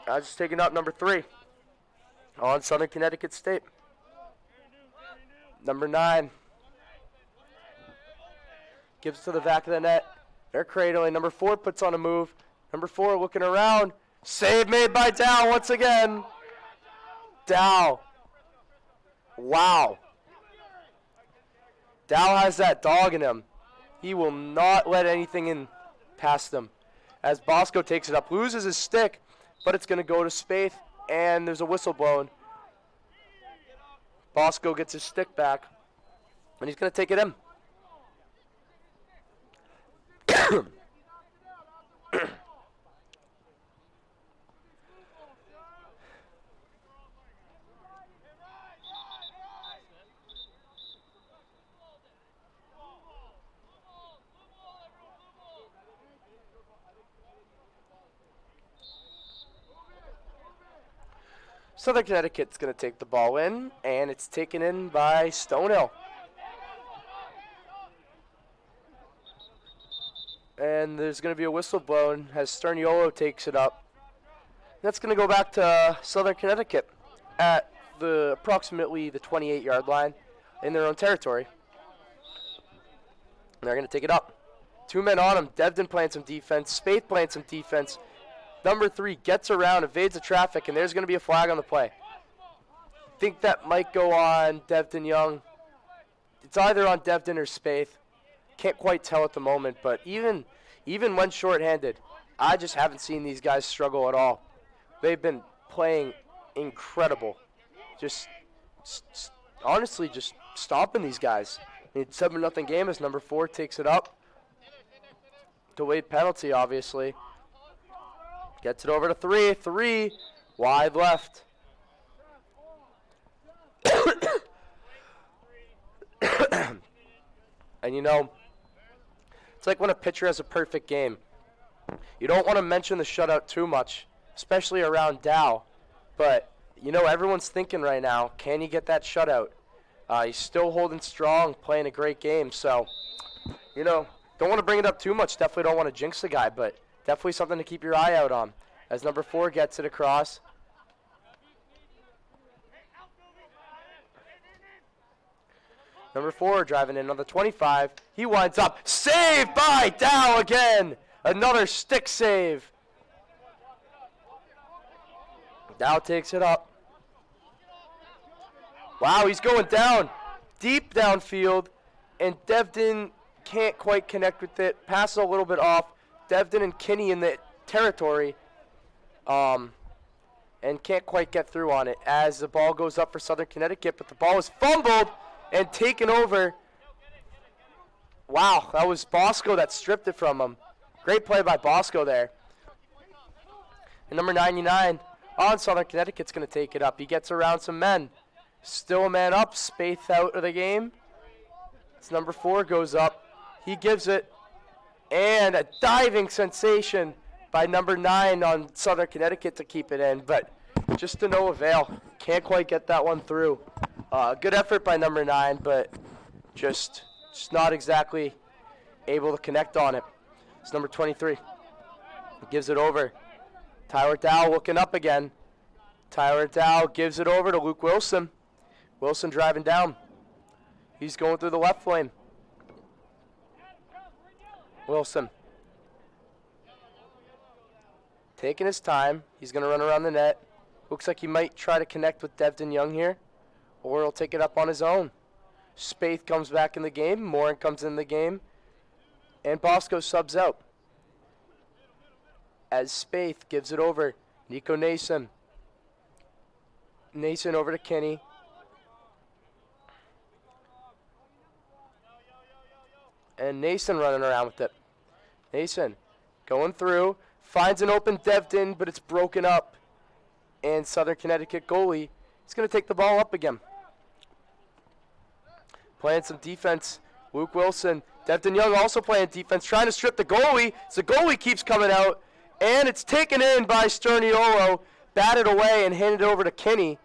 Just taking up number 3 on Southern Connecticut State. Number 9 gives to the back of the net. They're cradling. Number 4 puts on a move. Number 4 looking around. Save made by Dow once again. Dow. Wow. Dow has that dog in him. He will not let anything in past him. As Bosco takes it up, loses his stick, but it's going to go to Spaeth, and there's a whistle blown. Bosco gets his stick back, and he's going to take it in. Southern Connecticut's going to take the ball in, and it's taken in by Stonehill. And there's going to be a whistle blown as Sterniolo takes it up. That's going to go back to Southern Connecticut at approximately the 28-yard line in their own territory. And they're going to take it up. 2 men on him. Devdon playing some defense. Spaeth playing some defense. Number 3 gets around, evades the traffic, and there's going to be a flag on the play. Think that might go on Devdon Young. It's either on Devdon or Spaeth. Can't quite tell at the moment, but even when shorthanded, I just haven't seen these guys struggle at all. They've been playing incredible. Honestly, just stopping these guys. It's 7-0 game as number 4 takes it up. Delayed penalty, obviously. Gets it over to 3. 3 wide left. And you know, it's like when a pitcher has a perfect game. You don't want to mention the shutout too much, especially around Dow. But, you know, everyone's thinking right now, can he get that shutout? He's still holding strong, playing a great game. So, you know, don't want to bring it up too much. Definitely don't want to jinx the guy, but definitely something to keep your eye out on. As number 4 gets it across. Number 4 driving in on the 25. He winds up. Saved by Dow again. Another stick save. Dow takes it up. Wow, he's going down. Deep downfield. And Devdon can't quite connect with it. Passes a little bit off. Devdon and Kinney in the territory. And can't quite get through on it as the ball goes up for Southern Connecticut. But the ball is fumbled and taken over. Wow, that was Bosco that stripped it from him. Great play by Bosco there. And number 99 on Southern Connecticut's going to take it up. He gets around some men. Still a man up. Spaeth out of the game. It's number 4 goes up. He gives it. And a diving sensation by number 9 on Southern Connecticut to keep it in. But just to no avail. Can't quite get that one through. Good effort by number 9, but just not exactly able to connect on it. It's number 23. He gives it over. Tyler Dow looking up again. Tyler Dow gives it over to Luke Wilson. Wilson driving down. He's going through the left lane. Wilson. Taking his time. He's going to run around the net. Looks like he might try to connect with Devdon Young here. Or he'll take it up on his own. Spaeth comes back in the game. Morin comes in the game. And Bosco subs out. As Spaeth gives it over. Nico Nason. Nason over to Kinney. And Nason running around with it. Nason going through. Finds an open Devdon, but it's broken up. And Southern Connecticut goalie is going to take the ball up again. Playing some defense. Luke Wilson. Devdon Young also playing defense. Trying to strip the goalie. So the goalie keeps coming out. And it's taken in by Sterniolo. Batted away and handed over to Kinney.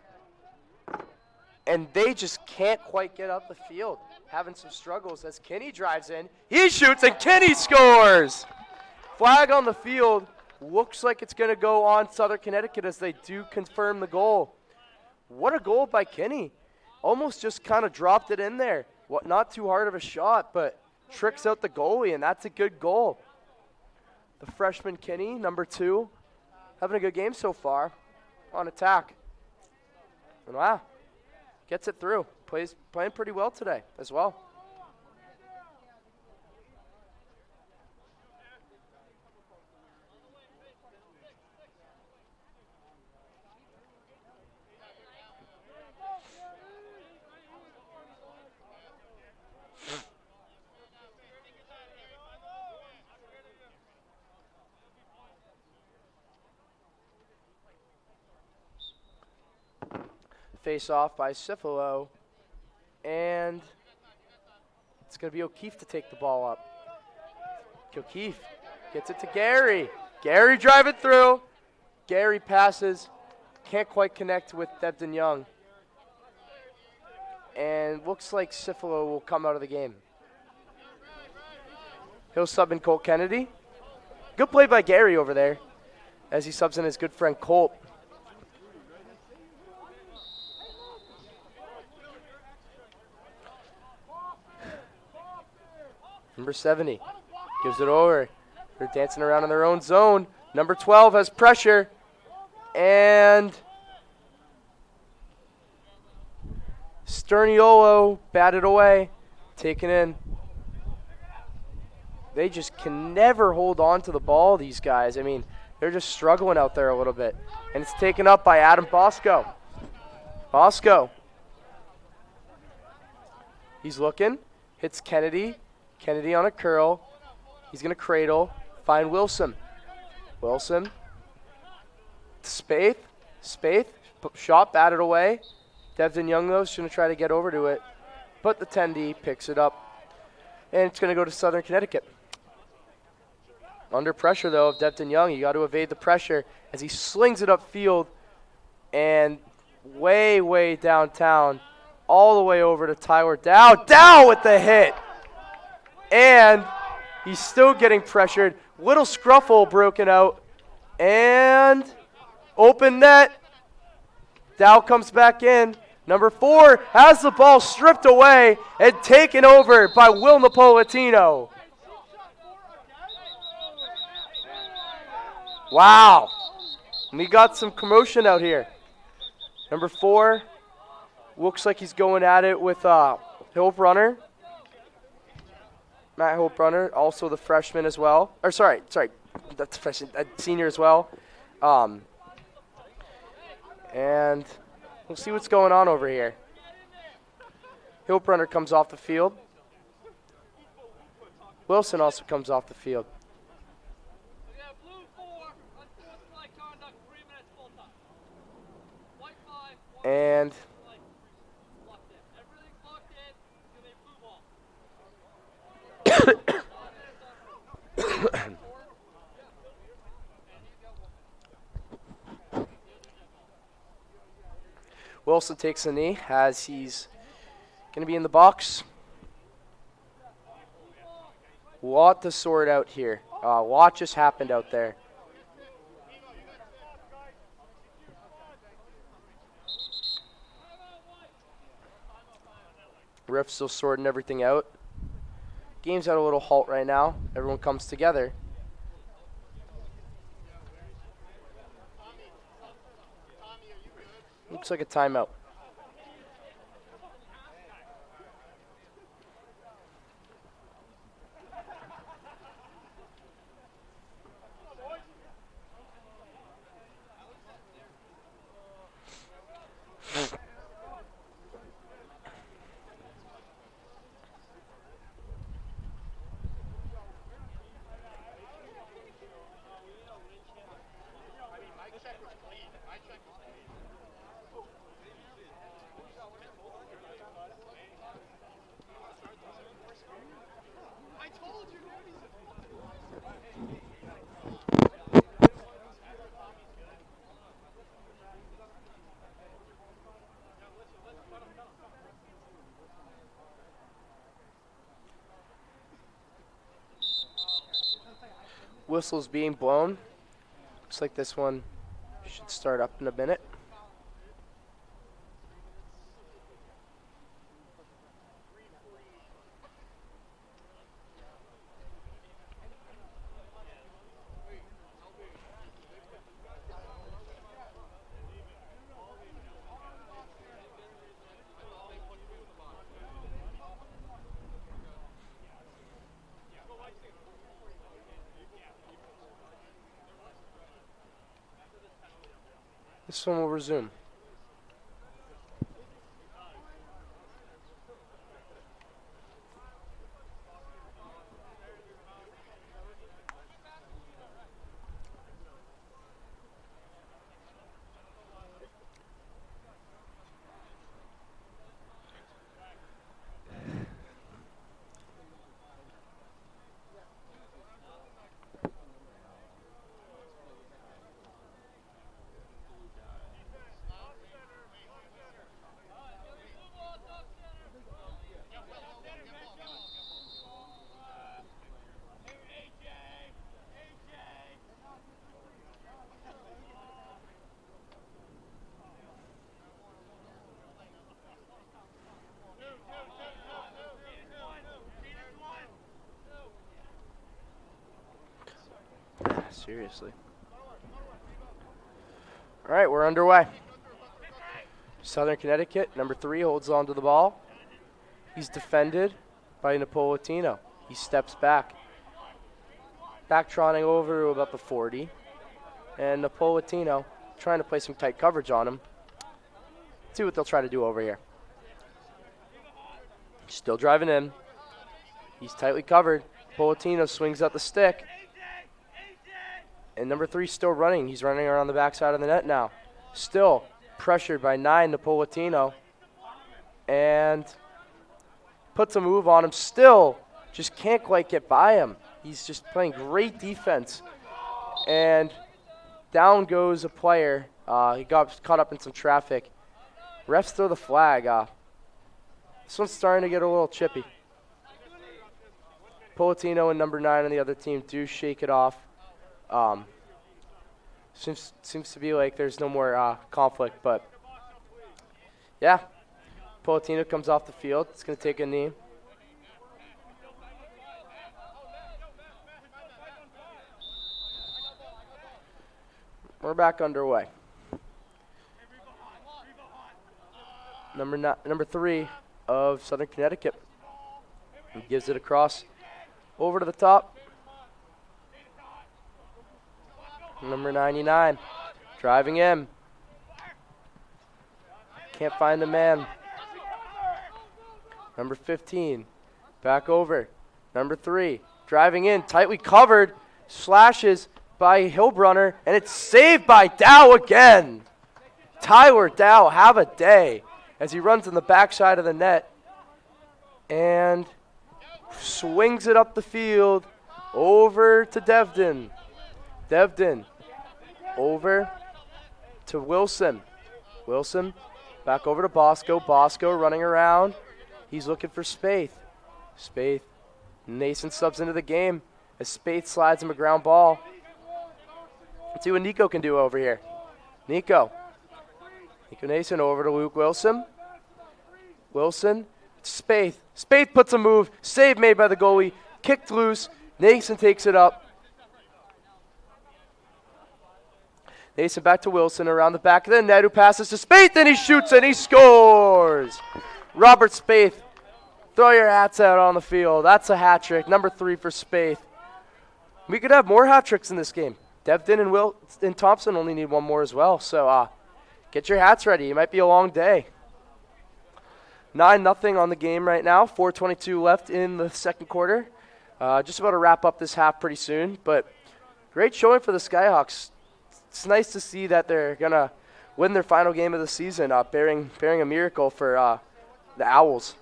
And they just can't quite get up the field. having some struggles as Kinney drives in. He shoots and Kinney scores! Flag on the field. Looks like it's going to go on Southern Connecticut as they do confirm the goal. What a goal by Kinney. Almost just kind of dropped it in there. Not too hard of a shot, but tricks out the goalie, and that's a good goal. The freshman Kinney, number 2, having a good game so far on attack. And wow, gets it through. Playing pretty well today as well. Face off by Cifalo, and it's going to be O'Keefe to take the ball up. O'Keefe gets it to Gary. Gary driving through. Gary passes. Can't quite connect with Devin Young. And looks like Cifalo will come out of the game. He'll sub in Colt Kennedy. Good play by Gary over there as he subs in his good friend Colt. Number 70 gives it over. They're dancing around in their own zone. Number 12 has pressure. And Sterniolo batted away. Taken in. They just can never hold on to the ball, these guys. I mean, they're just struggling out there a little bit. And it's taken up by Adam Bosco. Bosco. He's looking. Hits Kennedy. Kennedy on a curl. He's going to cradle. Find Wilson. Wilson. To Spaeth. Spaeth. Shot batted away. Devin Young, though, is going to try to get over to it. But the 10D picks it up. And it's going to go to Southern Connecticut. Under pressure, though, of Devin Young. You got to evade the pressure as he slings it upfield. And way, way downtown. All the way over to Tyler Dow. Dow with the hit. And he's still getting pressured. Little scruffle broken out. And open net. Dow comes back in. Number 4 has the ball stripped away and taken over by Will Napolitano. Wow. We got some commotion out here. Number 4 looks like he's going at it with Hillbrunner. Matt Hillbrunner, also the freshman as well. Or sorry, that's freshman, senior as well. And we'll see what's going on over here. Hillbrunner comes off the field. Wilson also comes off the field. And Wilson takes a knee as he's going to be in the box. Lot to sort out here. A lot just happened out there. Ref's still sorting everything out. Game's at a little halt right now. Everyone comes together. Looks like a timeout. whistle's being blown. Looks like this one should start up in a minute. This one will resume. Seriously. All right, we're underway. Southern Connecticut, number 3, holds on to the ball. He's defended by Napolitano. He steps back. Back-trotting over to about the 40. And Napolitano trying to play some tight coverage on him. Let's see what they'll try to do over here. Still driving in. He's tightly covered. Napolitano swings out the stick. And number 3 still running. He's running around the backside of the net now. Still pressured by 9, Napolitano. And puts a move on him. Still just can't quite get by him. He's just playing great defense. And down goes a player. He got caught up in some traffic. Refs throw the flag. This one's starting to get a little chippy. Napolitano and number 9 on the other team do shake it off. Seems to be like there's no more conflict, but yeah, Napolitano comes off the field. It's going to take a knee. We're back underway. Number 3 of Southern Connecticut. He gives it across over to the top. Number 99, driving in. Can't find the man. Number 15, back over. Number 3, driving in, tightly covered, slashes by Hillbrunner, and it's saved by Dow again. Tyler Dow, have a day, as he runs in the backside of the net and swings it up the field over to Devden. Devden over to Wilson. Wilson back over to Bosco. Bosco running around. He's looking for Spaeth. Spaeth. Nason subs into the game as Spaeth slides him a ground ball. Let's see what Nico can do over here. Nico Nason over to Luke Wilson. Wilson. Spaeth. Spaeth puts a move. Save made by the goalie. Kicked loose. Nason takes it up. Nason back to Wilson around the back of the net, who passes to Spaeth, and he shoots and he scores. Robert Spaeth, throw your hats out on the field. That's a hat trick, number 3 for Spaeth. We could have more hat tricks in this game. Devden and Thompson only need one more as well. So get your hats ready. It might be a long day. 9-0 on the game right now. 4:22 left in the second quarter. Just about to wrap up this half pretty soon. But great showing for the Skyhawks. It's nice to see that they're going to win their final game of the season, bearing a miracle for the Owls.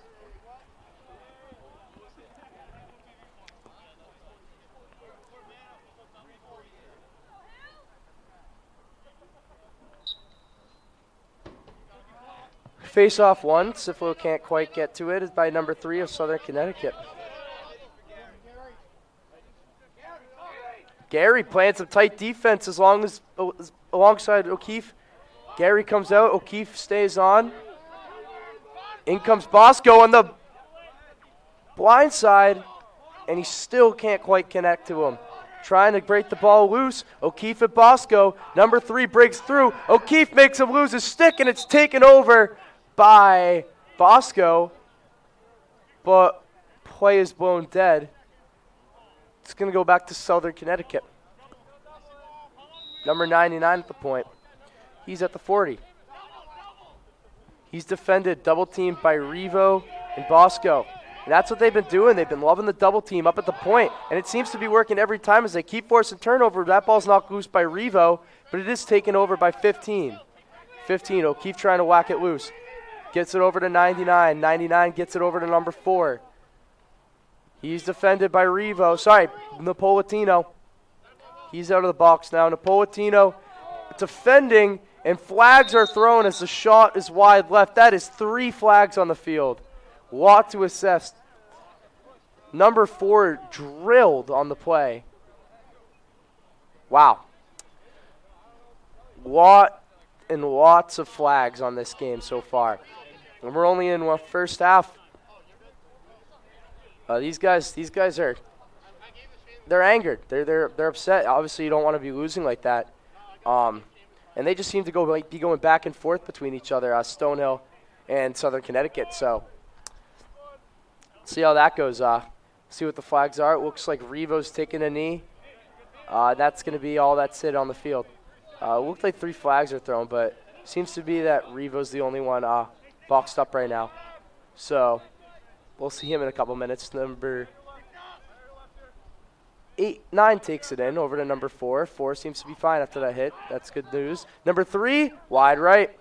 Face-off one. Siflo can't quite get to it. Is by number 3 of Southern Connecticut. Gary playing some tight defense alongside O'Keefe. Gary comes out. O'Keefe stays on. In comes Bosco on the blind side, and he still can't quite connect to him. Trying to break the ball loose. O'Keefe at Bosco. Number 3 breaks through. O'Keefe makes him lose his stick, and it's taken over by Bosco. But play is blown dead. It's going to go back to Southern Connecticut. Number 99 at the point. He's at the 40. He's defended, double teamed by Revo and Bosco. And that's what they've been doing. They've been loving the double team up at the point. And it seems to be working every time as they keep forcing turnover. That ball's knocked loose by Revo, but it is taken over by 15. 15, O'Keefe trying to whack it loose. Gets it over to 99. 99 gets it over to number 4. He's defended by Revo. Sorry, Napolitano. He's out of the box now. Napolitano defending, and flags are thrown as the shot is wide left. That is 3 flags on the field. Lot to assess. Number 4 drilled on the play. Wow. Lots of flags on this game so far. And we're only in the first half. These guys they're angered. They're upset. Obviously, you don't want to be losing like that. And they just seem to be going back and forth between each other, Stonehill and Southern Connecticut. So, see how that goes. See what the flags are. It looks like Revo's taking a knee. That's going to be all that's it on the field. It looked like 3 flags are thrown, but seems to be that Revo's the only one boxed up right now. So, we'll see him in a couple minutes. Number 9 takes it in over to number 4. 4 seems to be fine after that hit. That's good news. Number 3, wide right.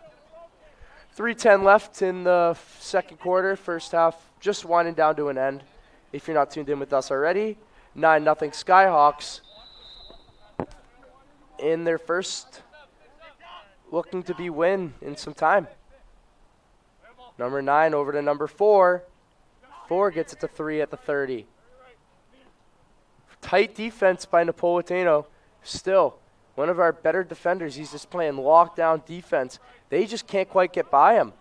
3:10 left in the second quarter. First half just winding down to an end. If you're not tuned in with us already, 9-0 Skyhawks in their first looking to be win in some time. Number 9 over to number 4. 4 gets it to 3 at the 30. Tight defense by Napolitano. Still, one of our better defenders. He's just playing lockdown defense. They just can't quite get by him.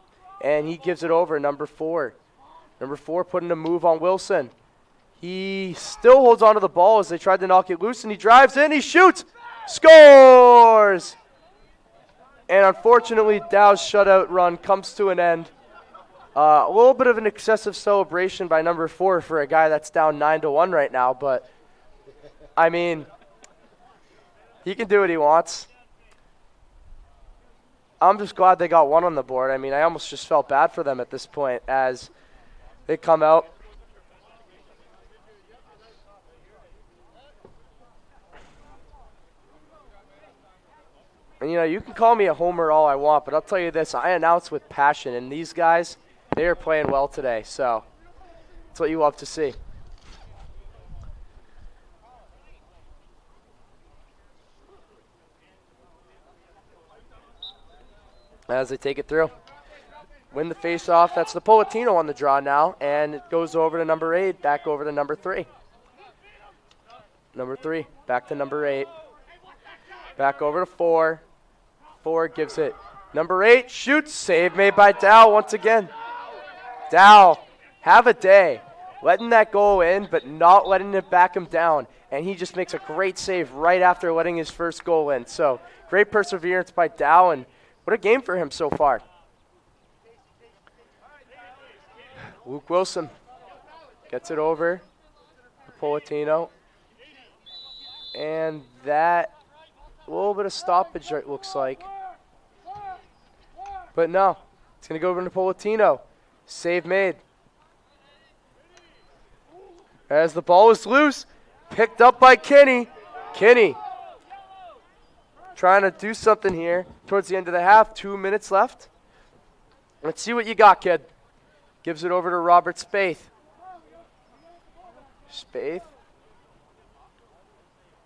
And he gives it over, number 4. Number 4 putting a move on Wilson. He still holds on to the ball as they tried to knock it loose, and he drives in, he shoots, scores! And unfortunately, Dow's shutout run comes to an end. A little bit of an excessive celebration by number 4 for a guy that's down 9-1 right now, but I mean, he can do what he wants. I'm just glad they got 1 on the board. I mean, I almost just felt bad for them at this point as they come out. And, you know, you can call me a homer all I want, but I'll tell you this, I announce with passion, and these guys, they are playing well today, so that's what you love to see. As they take it through. Win the face-off. That's Napolitano on the draw now, and it goes over to number 8, back over to number 3. Number 3, back to number 8. Back over to 4. 4 gives it. Number 8 shoots. Save made by Dow once again. Dow, have a day. Letting that go in, but not letting it back him down. And he just makes a great save right after letting his first goal in. So, great perseverance by Dow, and what a game for him so far. Luke Wilson gets it over. Napolitano. And that, a little bit of stoppage, it looks like. But no, it's going to go over to Napolitano. Save made. As the ball is loose, picked up by Kenny. Kenny trying to do something here towards the end of the half. 2 minutes left. Let's see what you got, kid. Gives it over to Robert Spaeth. Spaeth.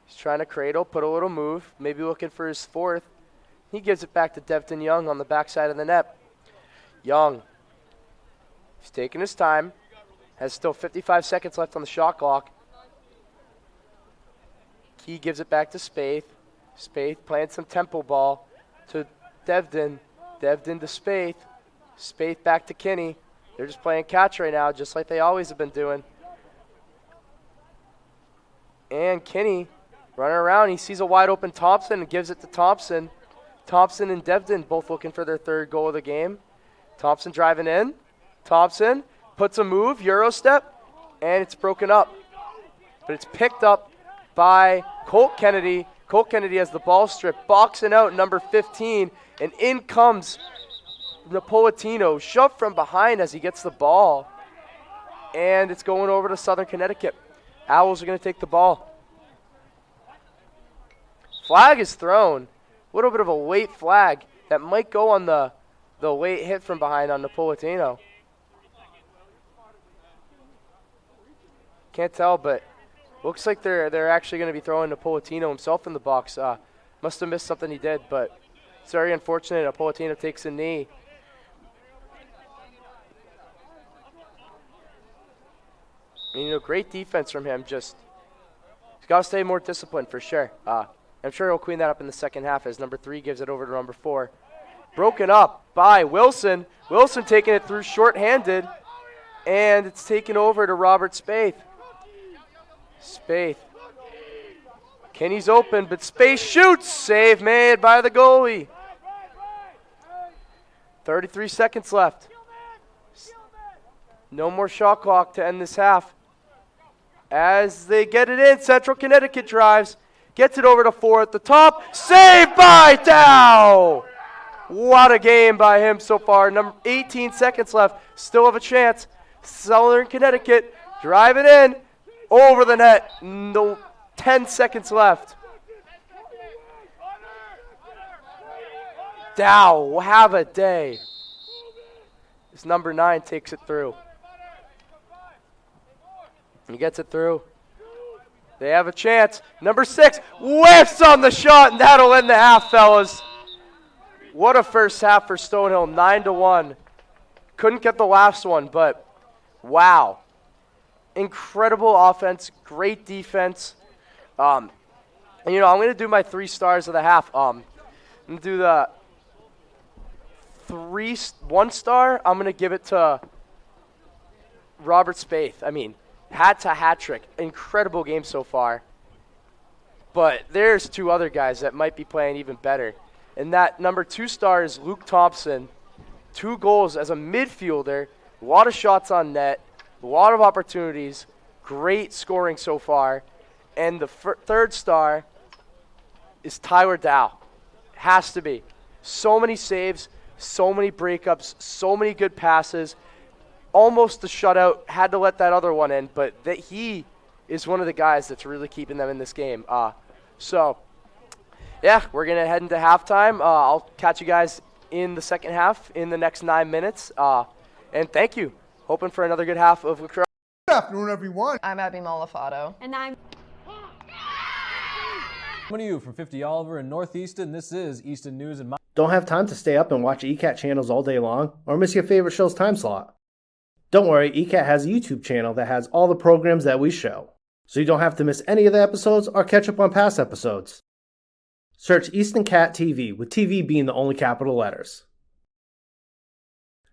He's trying to cradle, put a little move, maybe looking for his 4th. He gives it back to Devton Young on the backside of the net. Young. He's taking his time. Has still 55 seconds left on the shot clock. He gives it back to Spaeth. Spaeth playing some tempo ball to Devdin. Devdin to Spaeth. Spaeth back to Kinney. They're just playing catch right now, just like they always have been doing. And Kinney running around. He sees a wide open Thompson and gives it to Thompson. Thompson and Devdin both looking for their third goal of the game. Thompson driving in. Thompson puts a move, Euro step, and it's broken up. But it's picked up by Colt Kennedy. Colt Kennedy has the ball strip, boxing out number 15, and in comes Napolitano, shoved from behind as he gets the ball. And it's going over to Southern Connecticut. Owls are going to take the ball. Flag is thrown. A little bit of a late flag that might go on the late hit from behind on Napolitano. Can't tell, but looks like they're actually going to be throwing Napolitano himself in the box. Must have missed something he did, but it's very unfortunate. Napolitano takes a knee. And, great defense from him. Just he's got to stay more disciplined for sure. I'm sure he'll clean that up in the second half as number 3 gives it over to number 4. Broken up by Wilson. Wilson taking it through shorthanded, and it's taken over to Robert Spaeth. Spaeth. Kenny's open, but Spaeth shoots. Save made by the goalie. 33 seconds left. No more shot clock to end this half. As they get it in, Central Connecticut drives. Gets it over to 4 at the top. Saved by Dow! What a game by him so far. 18 seconds left. Still have a chance. Southern Connecticut drive it in. Over the net. No, 10 seconds left. Dow, have a day. This number 9 takes it through. He gets it through. They have a chance. Number 6 whiffs on the shot, and that'll end the half, fellas. What a first half for Stonehill, 9-1. Couldn't get the last one, but wow. Incredible offense, great defense. And, I'm going to do my 3 stars of the half. I'm going to do the 1 star. I'm going to give it to Robert Spaeth. Hat trick. Incredible game so far. But there's 2 other guys that might be playing even better. And that number 2 star is Luke Thompson. 2 goals as a midfielder. A lot of shots on net. A lot of opportunities. Great scoring so far. And the 3rd star is Tyler Dow. Has to be. So many saves. So many breakups. So many good passes. Almost a shutout. Had to let that other one in. But he is one of the guys that's really keeping them in this game. Yeah, we're going to head into halftime. I'll catch you guys in the second half in the next 9 minutes. And thank you. Hoping for another good half of lacrosse. Good afternoon, everyone. I'm Abby Malafato. And I'm Coming to you from 50 Oliver in North Easton, this is Easton News and Don't have time to stay up and watch ECAT channels all day long or miss your favorite show's time slot? Don't worry, ECAT has a YouTube channel that has all the programs that we show, so you don't have to miss any of the episodes or catch up on past episodes. Search Easton Cat TV, with TV being the only capital letters.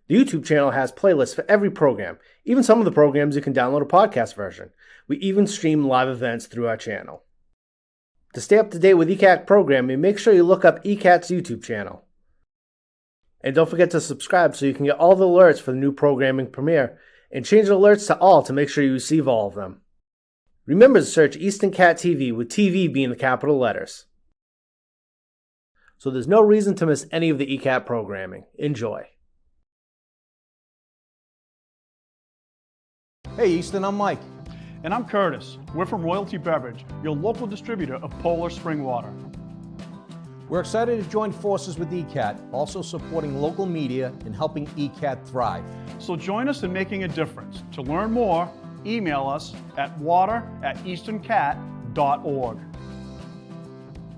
The YouTube channel has playlists for every program, even some of the programs you can download a podcast version. We even stream live events through our channel. To stay up to date with ECAT programming, make sure you look up ECAT's YouTube channel. And don't forget to subscribe so you can get all the alerts for the new programming premiere, and change the alerts to all to make sure you receive all of them. Remember to search Easton Cat TV, with TV being the capital letters. So there's no reason to miss any of the ECAT programming. Enjoy. Hey Easton, I'm Mike. And I'm Curtis. We're from Royalty Beverage, your local distributor of Polar Spring Water. We're excited to join forces with ECAT, also supporting local media and helping ECAT thrive. So join us in making a difference. To learn more, email us at water@eastoncat.org.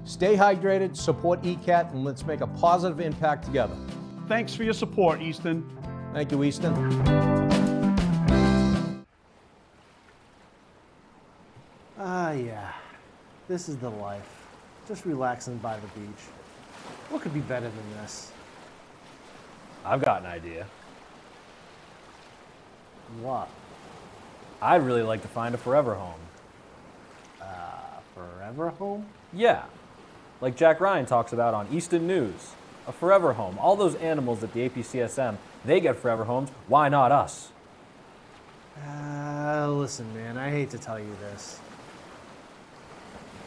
Stay hydrated, support ECAT, and let's make a positive impact together. Thanks for your support, Easton. Thank you, Easton. Yeah. This is the life. Just relaxing by the beach. What could be better than this? I've got an idea. What? I'd really like to find a forever home. Forever home? Yeah, like Jack Ryan talks about on Easton News. A forever home. All those animals at the APCSM, they get forever homes. Why not us? Listen, man, I hate to tell you this.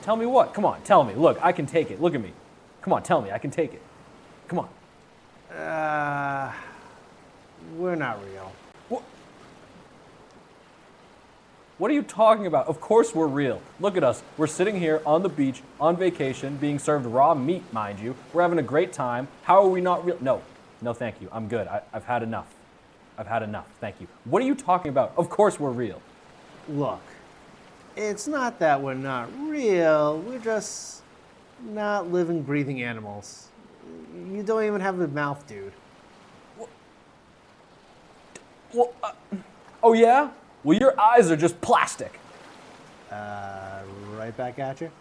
Tell me what? Come on, tell me. Look, I can take it. Look at me. Come on, tell me. I can take it. Come on. We're not real. What are you talking about? Of course we're real. Look at us. We're sitting here on the beach, on vacation, being served raw meat, mind you. We're having a great time. How are we not real? No, thank you. I'm good. I've had enough. I've had enough. Thank you. What are you talking about? Of course we're real. Look, it's not that we're not real. We're just not living, breathing animals. You don't even have a mouth, dude. Well, oh yeah? Well, your eyes are just plastic. Right back at you.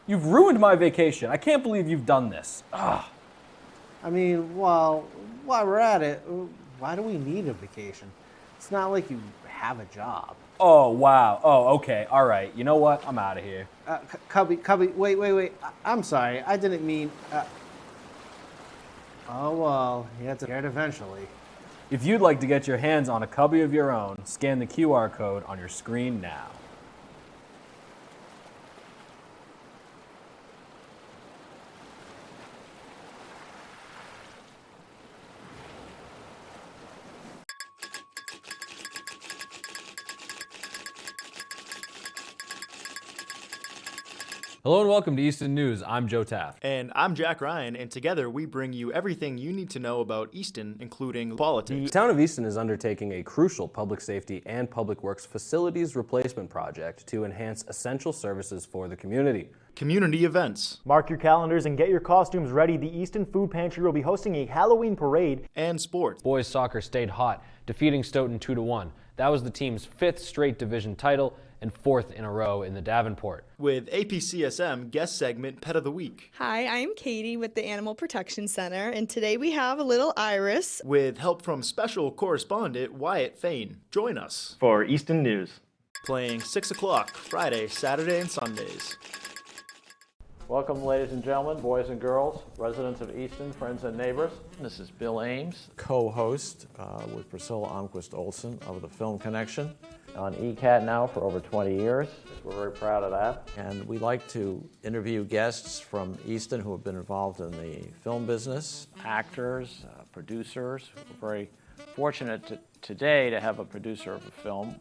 You've ruined my vacation. I can't believe you've done this. I mean, well, while we're at it, why do we need a vacation? It's not like you have a job. Oh, wow. Oh, okay. All right. You know what? I'm out of here. Cubby, wait. I'm sorry. I didn't mean... Oh, well, you have to get it eventually. If you'd like to get your hands on a cubby of your own, scan the QR code on your screen now. Hello and welcome to Easton News. I'm Joe Taft. And I'm Jack Ryan, and together we bring you everything you need to know about Easton, including politics. The Town of Easton is undertaking a crucial public safety and public works facilities replacement project to enhance essential services for the community. Community events. Mark your calendars and get your costumes ready. The Easton Food Pantry will be hosting a Halloween parade. And sports. Boys soccer stayed hot, defeating Stoughton 2-1. That was the team's 5th straight division title and 4th in a row in the Davenport. With APCSM guest segment Pet of the Week. Hi, I'm Katie with the Animal Protection Center, and today we have a little Iris. With help from special correspondent Wyatt Fain. Join us For Easton News. Playing 6 o'clock Friday, Saturday, and Sundays. Welcome, ladies and gentlemen, boys and girls, residents of Easton, friends and neighbors. This is Bill Ames, co-host with Priscilla Almquist Olson of the Film Connection. On ECAT now for over 20 years. We're very proud of that. And we like to interview guests from Easton who have been involved in the film business. Actors, producers. We're very fortunate today to have a producer of a film.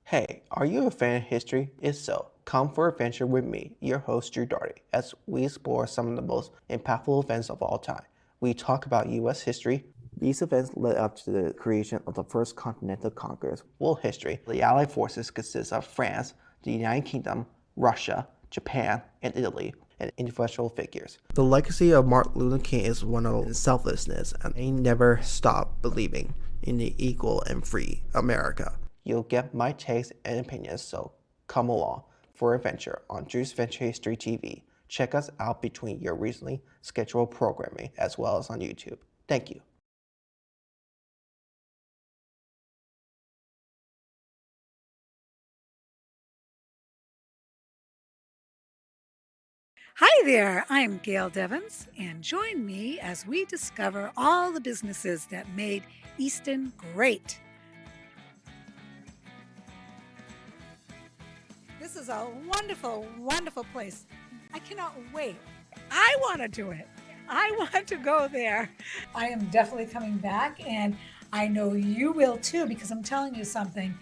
Hey, are you a fan of history? If so, come for adventure with me, your host Drew Darty, as we explore some of the most impactful events of all time. We talk about U.S. history. These events led up to the creation of the first Continental Congress. World history. The Allied forces consist of France, the United Kingdom, Russia, Japan, and Italy, and influential figures. The legacy of Martin Luther King is one of selflessness, and he never stopped believing in the equal and free America. You'll get my takes and opinions, so come along for adventure on Drew's Venture History TV. Check us out between your recently scheduled programming as well as on YouTube. Thank you. Hi there, I'm Gail Devins, and join me as we discover all the businesses that made Easton great. This is a wonderful, wonderful place. I cannot wait. I want to do it. I want to go there. I am definitely coming back, and I know you will too, because I'm telling you something.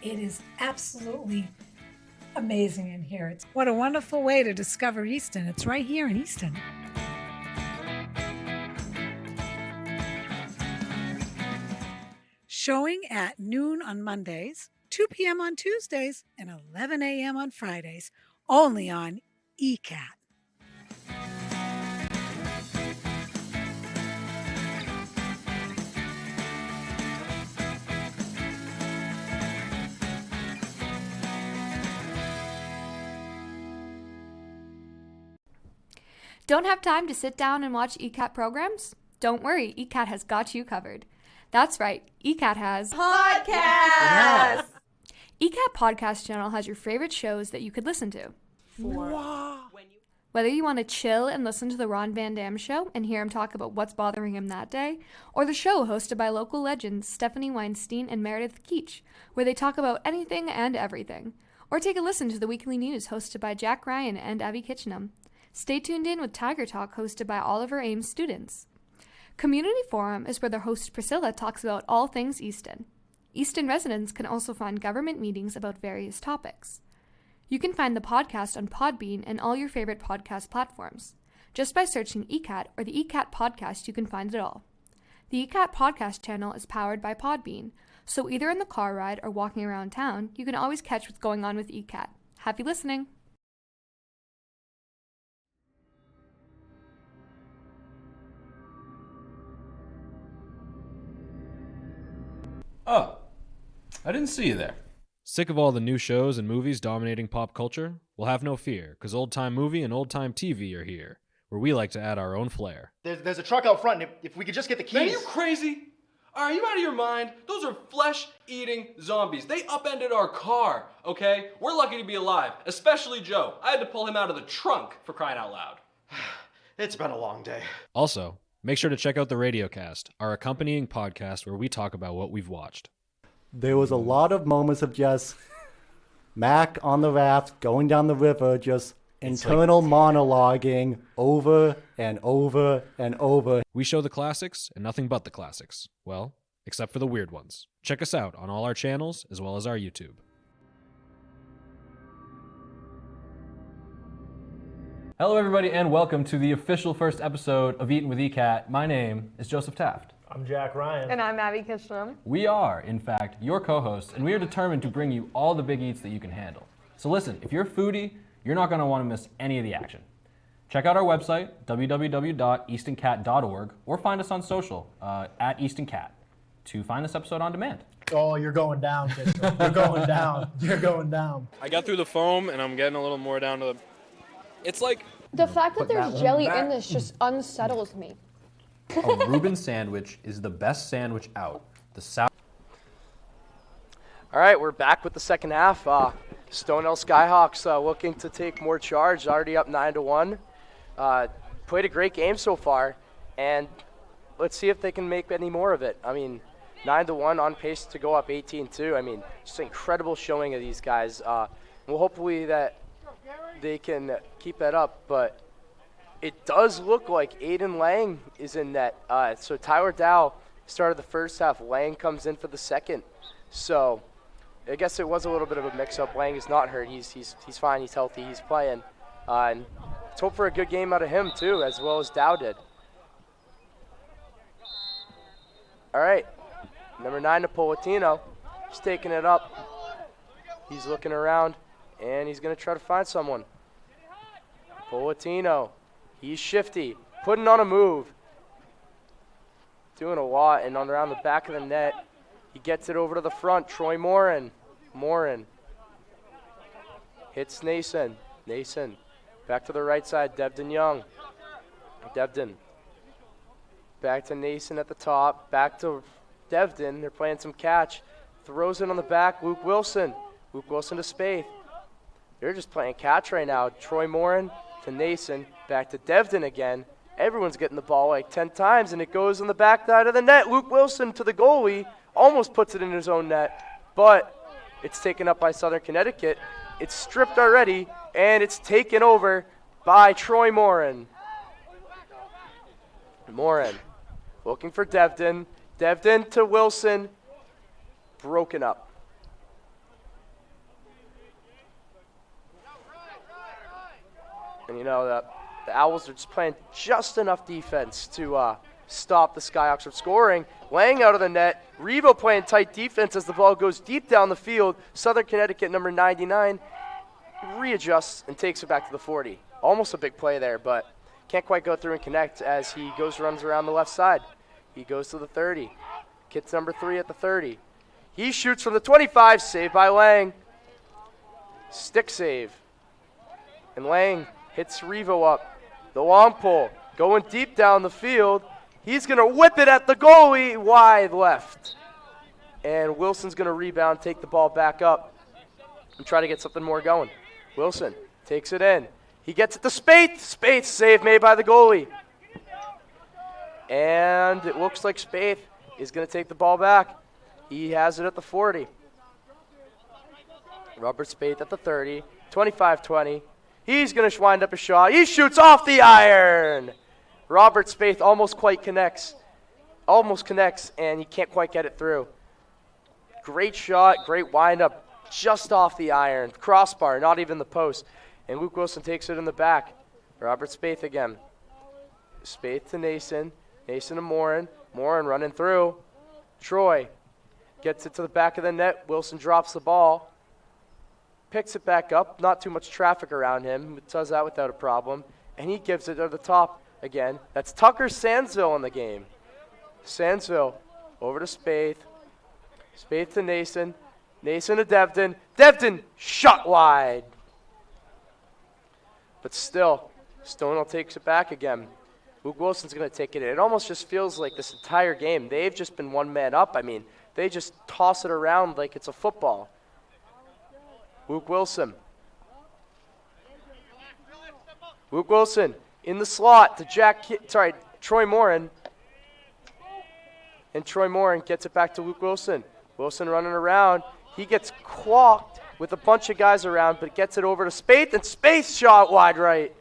It is absolutely amazing in here. What a wonderful way to discover Easton. It's right here in Easton. Showing at noon on Mondays, 2 p.m. on Tuesdays, and 11 a.m. on Fridays, only on ECAT. Don't have time to sit down and watch ECAT programs? Don't worry, ECAT has got you covered. That's right, ECAT has Podcast! ECAT Podcast Channel has your favorite shows that you could listen to. Whether you want to chill and listen to the Ron Van Dam Show and hear him talk about what's bothering him that day, or the show hosted by local legends Stephanie Weinstein and Meredith Keach, where they talk about anything and everything, or take a listen to the weekly news hosted by Jack Ryan and Abby Kitchenham. Stay tuned in with Tiger Talk hosted by Oliver Ames students. Community Forum is where their host Priscilla talks about all things Easton. Easton residents can also find government meetings about various topics. You can find the podcast on Podbean and all your favorite podcast platforms. Just by searching ECAT or the ECAT podcast, you can find it all. The ECAT podcast channel is powered by Podbean, so either in the car ride or walking around town, you can always catch what's going on with ECAT. Happy listening! Oh, I didn't see you there. Sick of all the new shows and movies dominating pop culture? Well, have no fear, because Old Time Movie and Old Time TV are here, where we like to add our own flair. There's a truck out front, and if we could just get the keys. Man, are you crazy? Are you out of your mind? Those are flesh-eating zombies. They upended our car, okay? We're lucky to be alive, especially Joe. I had to pull him out of the trunk, for crying out loud. It's been a long day. Also, make sure to check out the Radiocast, our accompanying podcast where we talk about what we've watched. There was a lot of moments of just Mac on the raft going down the river, just internal monologuing over and over and over. We show the classics and nothing but the classics. Well, except for the weird ones. Check us out on all our channels as well as our YouTube. Hello everybody and welcome to the official first episode of Eatin' with ECAT. My name is Joseph Taft. I'm Jack Ryan. And I'm Abby Kitchenham. We are, in fact, your co-hosts, and we are determined to bring you all the big eats that you can handle. So listen, if you're a foodie, you're not going to want to miss any of the action. Check out our website, www.eastoncat.org, or find us on social, at EastonCat, to find this episode on demand. Oh, you're going down, Kitchenham. You're going down. You're going down. I got through the foam, and I'm getting a little more down to the... It's like... The fact that Put that there's one jelly back. in this just unsettles me. A Reuben sandwich is the best sandwich out. The sour... All right, we're back with the second half. Stonehill Skyhawks looking to take more charge, already up 9-1. Played a great game so far, and let's see if they can make any more of it. I mean, 9-1 on pace to go up 18-2. I mean, just an incredible showing of these guys. Well, hopefully that they can keep that up, but it does look like Aiden Lang is in net. So Tyler Dow started the first half. Lang comes in for the second. So I guess it was a little bit of a mix-up. Lang is not hurt. He's fine. He's healthy. He's playing. And let's hope for a good game out of him, too, as well as Dow did. All right. Number 9, Napolitano. He's taking it up. He's looking around, and he's going to try to find someone. Napolitano. He's shifty, putting on a move, doing a lot, and on around the back of the net, he gets it over to the front. Troy Morin. Hits Nason. Back to the right side, Devden Young. Back to Nason at the top, back to Devden. They're playing some catch. Throws it on the back, Luke Wilson to Spaeth. They're just playing catch right now. Troy Morin to Nason, back to Devden again. Everyone's getting the ball like 10 times, and it goes on the back side of the net. Luke Wilson to the goalie, almost puts it in his own net, but it's taken up by Southern Connecticut. It's stripped already, and it's taken over by Troy Morin. Looking for Devden. Devden to Wilson. Broken up. And you know, the Owls are just playing just enough defense to stop the Skyhawks from scoring. Lang out of the net. Revo playing tight defense as the ball goes deep down the field. Southern Connecticut, number 99, readjusts and takes it back to the 40. Almost a big play there, but can't quite go through and connect as he runs around the left side. He goes to the 30. Kit's number 3 at the 30. He shoots from the 25, saved by Lang. Stick save. And Lang hits Revo up. The long pull, going deep down the field. He's going to whip it at the goalie, wide left. And Wilson's going to rebound, take the ball back up, and try to get something more going. Wilson takes it in. He gets it to Spaeth. Spaeth, save made by the goalie. And it looks like Spaeth is going to take the ball back. He has it at the 40. Robert Spaeth at the 30. 25-20. He's going to wind up a shot. He shoots off the iron. Robert Spaeth almost connects, and he can't quite get it through. Great shot, great windup, just off the iron. Crossbar, not even the post. And Luke Wilson takes it in the back. Robert Spaeth again. Spaeth to Nason. Nason to Morin. Morin running through. Troy gets it to the back of the net. Wilson drops the ball. Picks it back up. Not too much traffic around him. Does that without a problem. And he gives it to the top again. That's Tucker Sandsville in the game. Sandsville over to Spaeth. Spaeth to Nason. Nason to Devdon. Devdon shot wide. But still, Stonehill takes it back again. Luke Wilson's going to take it in. It almost just feels like this entire game, they've just been one man up. I mean, they just toss it around like it's a football. Luke Wilson. Luke Wilson in the slot to Troy Morin. And Troy Morin gets it back to Luke Wilson. Wilson running around. He gets clocked with a bunch of guys around, but gets it over to Spaeth, and Spaeth shot wide right.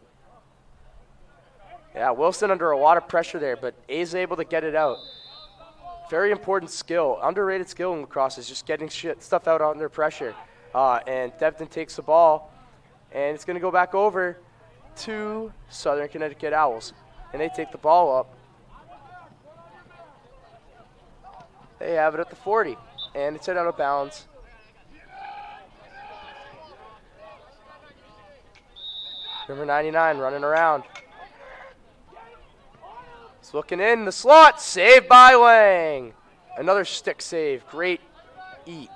Yeah, Wilson under a lot of pressure there, but A's able to get it out. Very important skill. Underrated skill in lacrosse is just getting stuff out under pressure. And Devdon takes the ball, and it's going to go back over to Southern Connecticut Owls. And they take the ball up. They have it at the 40, and it's hit out of bounds. Number 99 running around. He's looking in the slot. Saved by Lang. Another stick save. Great eat.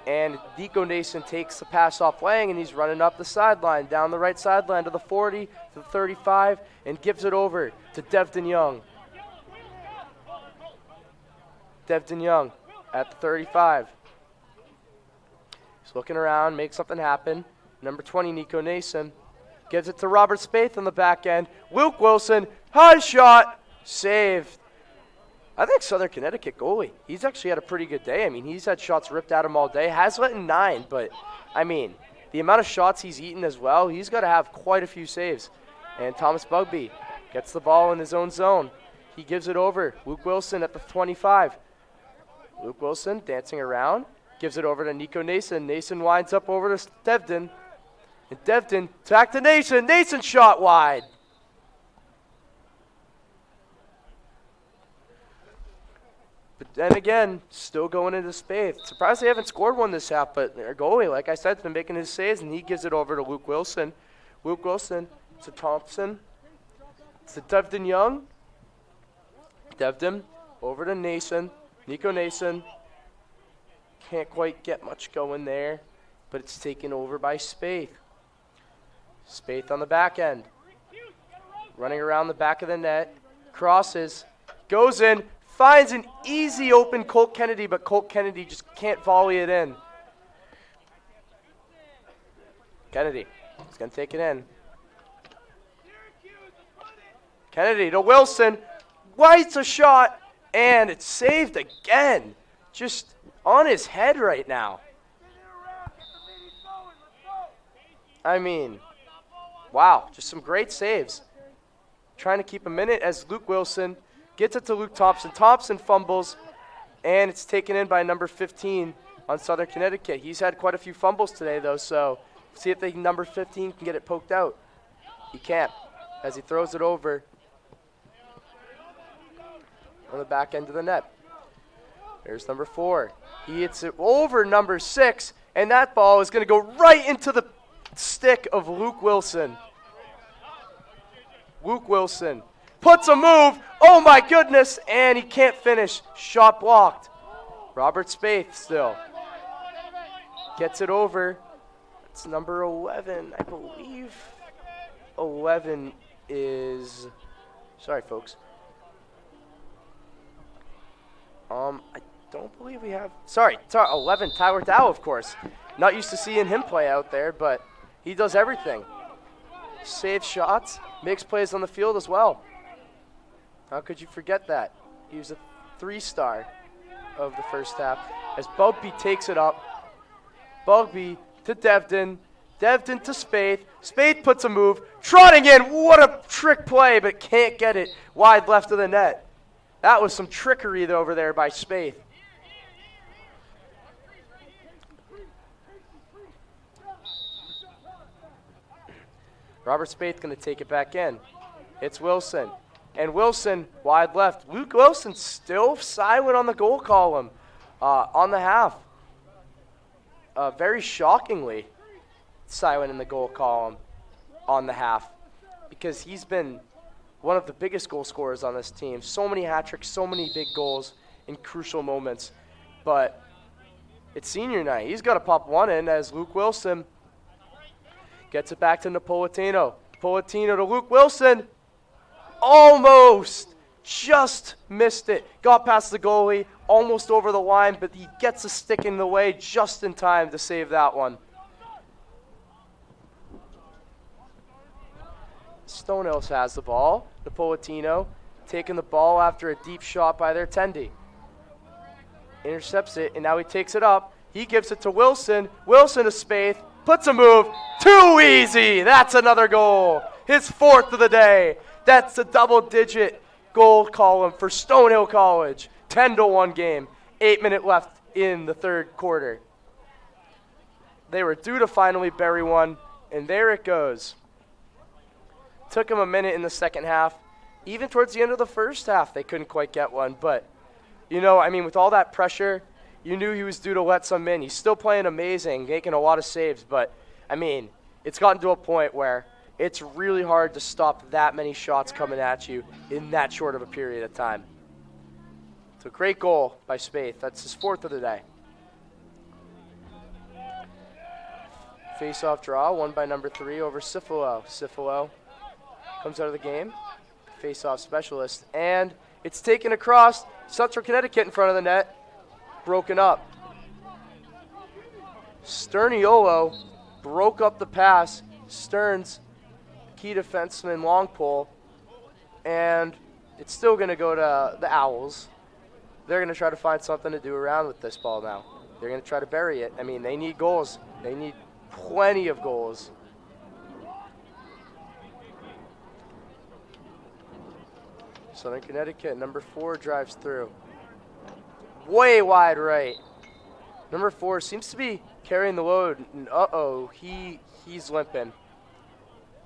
And Nico Nason takes the pass off Lang, and he's running up the sideline, down the right sideline to the 40, to the 35, and gives it over to Devdon Young. Devdon Young at the 35. He's looking around, makes something happen. Number 20, Nico Nason. Gives it to Robert Spaeth on the back end. Luke Wilson, high shot, saved. I think Southern Connecticut goalie, he's actually had a pretty good day. I mean, he's had shots ripped at him all day. Has let in 9, but, I mean, the amount of shots he's eaten as well, he's got to have quite a few saves. And Thomas Bugby gets the ball in his own zone. He gives it over. Luke Wilson at the 25. Luke Wilson dancing around, gives it over to Nico Nason. Nason winds up over to Devdon. And Devdon back to Nason. Nason shot wide. But then again, still going into Spaeth. Surprised they haven't scored one this half, but their goalie, like I said, has been making his saves, and he gives it over to Luke Wilson. Luke Wilson to Thompson. To Devdon Young. Devdon over to Nason. Nico Nason. Can't quite get much going there, but it's taken over by Spaeth. Spaeth on the back end. Running around the back of the net. Crosses. Goes in. Finds an easy open Colt Kennedy, but Colt Kennedy just can't volley it in. Kennedy is going to take it in. Kennedy to Wilson. White's a shot, and it's saved again. Just on his head right now. I mean, wow, just some great saves. Trying to keep him in it as Luke Wilson gets it to Luke Thompson. Thompson fumbles, and it's taken in by number 15 on Southern Connecticut. He's had quite a few fumbles today, though, so see if the number 15 can get it poked out. He can't, as he throws it over on the back end of the net. There's number 4. He hits it over number 6, and that ball is going to go right into the stick of Luke Wilson. Luke Wilson puts a move. Oh, my goodness, and he can't finish. Shot blocked. Robert Spaeth still gets it over. It's number 11, I believe. 11 is, sorry folks. I don't believe we have, sorry, 11, Tyler Dow, of course. Not used to seeing him play out there, but he does everything. Saves shots, makes plays on the field as well. How could you forget that? He was a 3-star of the first half. As Bugby takes it up. Bugby to Devdon. Devdon to Spaeth. Spaeth puts a move. Trotting in. What a trick play, but can't get it wide left of the net. That was some trickery over there by Spaeth. Robert Spaeth going to take it back in. It's Wilson. And Wilson, wide left. Luke Wilson still silent on the goal column on the half. Very shockingly silent in the goal column on the half because he's been one of the biggest goal scorers on this team. So many hat tricks, so many big goals in crucial moments. But it's senior night. He's got to pop one in as Luke Wilson gets it back to Napolitano. Napolitano to Luke Wilson. Almost just missed it. Got past the goalie, almost over the line, but he gets a stick in the way just in time to save that one. Stonehill has the ball. Napolitano taking the ball after a deep shot by their Tendi. Intercepts it, and now he takes it up. He gives it to Wilson. Wilson to Spaeth. Puts a move. Too easy. That's another goal. His 4th of the day. That's a double-digit goal column for Stonehill College. 10-1 game. 8 minutes left in the third quarter. They were due to finally bury one, and there it goes. Took him a minute in the second half. Even towards the end of the first half, they couldn't quite get one. But, you know, I mean, with all that pressure, you knew he was due to let some in. He's still playing amazing, making a lot of saves. But, I mean, it's gotten to a point where it's really hard to stop that many shots coming at you in that short of a period of time. So great goal by Spaeth. That's his 4th of the day. Face-off draw, won by number 3 over Cifalo. Cifalo comes out of the game. Face-off specialist. And it's taken across Central Connecticut in front of the net. Broken up. Sterniolo broke up the pass. Stearns, key defenseman, long pole. And it's still going to go to the Owls. They're going to try to find something to do around with this ball now. They're going to try to bury it. I mean, they need goals. They need plenty of goals. Southern Connecticut, number 4 drives through. Way wide right. Number 4 seems to be carrying the load. And uh-oh, he's limping.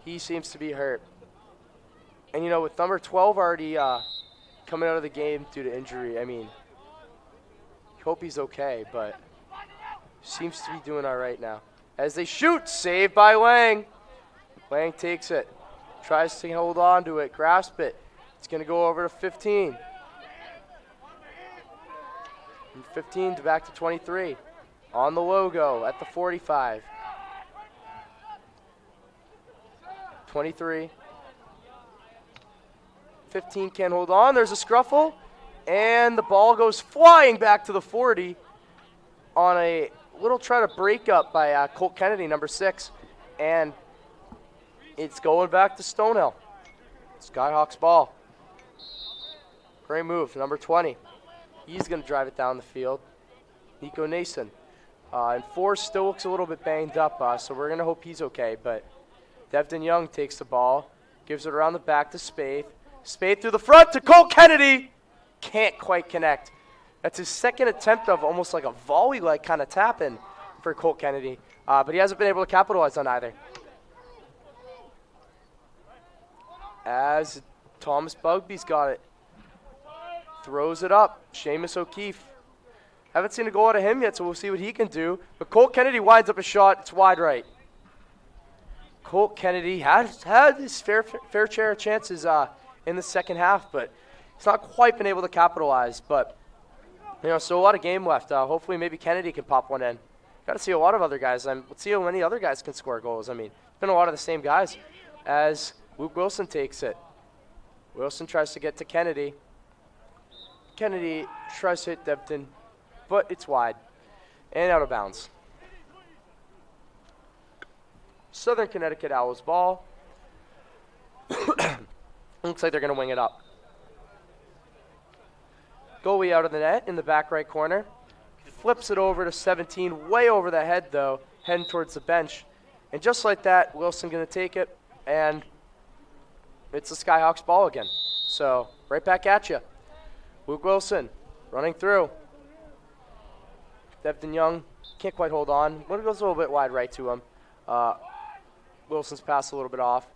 He seems to be hurt. And, you know, with number 12 already coming out of the game due to injury, I mean, hope he's okay, but seems to be doing all right now. As they shoot, saved by Lang. Lang takes it, tries to hold on to it, grasp it. It's going to go over to 15. From 15 to back to 23. On the logo at the 45. 23. 15 can't hold on. There's a scruffle. And the ball goes flying back to the 40 on a little try to break up by Colt Kennedy, number 6. And it's going back to Stonehill. Skyhawks ball. Great move, number 20. He's going to drive it down the field. Nico Nason. And 4 still looks a little bit banged up, so we're going to hope he's okay. But Devdon Young takes the ball, gives it around the back to Spaeth. Spaeth through the front to Colt Kennedy. Can't quite connect. That's his second attempt of almost like a volley-like kind of tap-in for Colt Kennedy. But he hasn't been able to capitalize on either. As Thomas Bugby's got it. Throws it up. Seamus O'Keefe. Haven't seen a goal out of him yet, so we'll see what he can do. But Colt Kennedy winds up a shot. It's wide right. Colt Kennedy has had his fair share of chances in the second half, but he's not quite been able to capitalize. But, you know, so a lot of game left. Hopefully maybe Kennedy can pop one in. Got to see a lot of other guys. Let's see how many other guys can score goals. I mean, it's been a lot of the same guys. As Luke Wilson takes it. Wilson tries to get to Kennedy. Kennedy tries to hit Debden, but it's wide and out of bounds. Southern Connecticut Owls ball. Looks like they're going to wing it up. Goalie out of the net in the back right corner. Flips it over to 17, way over the head though, heading towards the bench. And just like that, Wilson going to take it, and it's the Skyhawks ball again. So right back at you. Luke Wilson running through. Devin Young can't quite hold on. But it goes a little bit wide right to him. Wilson's pass a little bit off.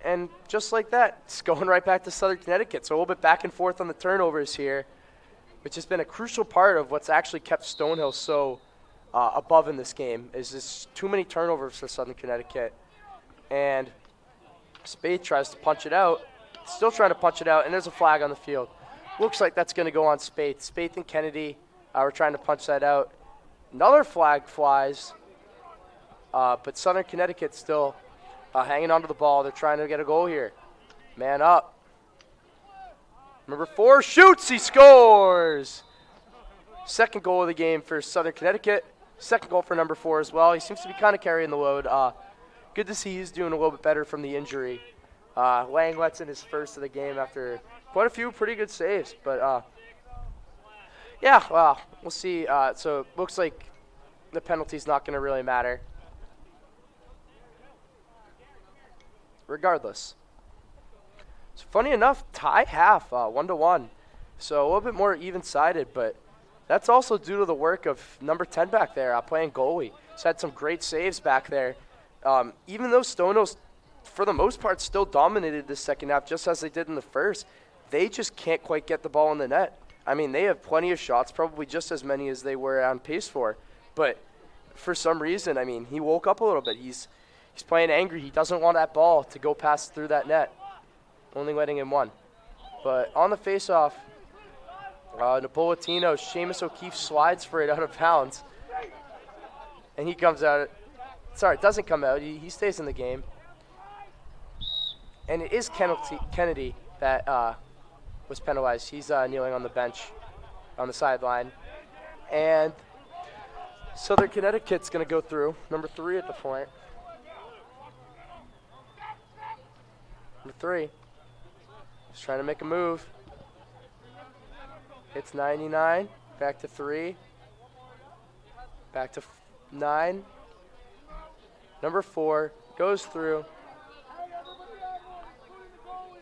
And just like that, it's going right back to Southern Connecticut. So a little bit back and forth on the turnovers here, which has been a crucial part of what's actually kept Stonehill so above in this game, is this too many turnovers for Southern Connecticut. And Spade tries to punch it out, still trying to punch it out, and there's a flag on the field. Looks like that's going to go on Spade. Spade and Kennedy were trying to punch that out. Another flag flies, but Southern Connecticut still hanging onto the ball. They're trying to get a goal here. Man up. Number 4 shoots, he scores! Second goal of the game for Southern Connecticut. Second goal for number 4 as well. He seems to be kind of carrying the load. Good to see he's doing a little bit better from the injury. Lang lets in his first of the game after quite a few pretty good saves. But, yeah, well, we'll see. So it looks like the penalty's not going to really matter. Regardless. So funny enough, tie half, 1-1. So a little bit more even-sided, but that's also due to the work of number 10 back there, playing goalie. He's had some great saves back there. Even though Stonehill, for the most part, still dominated the second half, just as they did in the first, they just can't quite get the ball in the net. I mean, they have plenty of shots, probably just as many as they were on pace for. But for some reason, I mean, he woke up a little bit. He's playing angry. He doesn't want that ball to go past through that net, only letting him one. But on the face-off, Napolitano, Seamus O'Keefe slides for it out of bounds. And he comes out. Sorry, doesn't come out. He stays in the game. And it is Kennedy that was penalized. He's kneeling on the bench on the sideline. And Southern Connecticut's going to go through. Number 3 at the point. Number 3. Just trying to make a move. Hits 99. Back to 3. Back to 9. Number 4 goes through.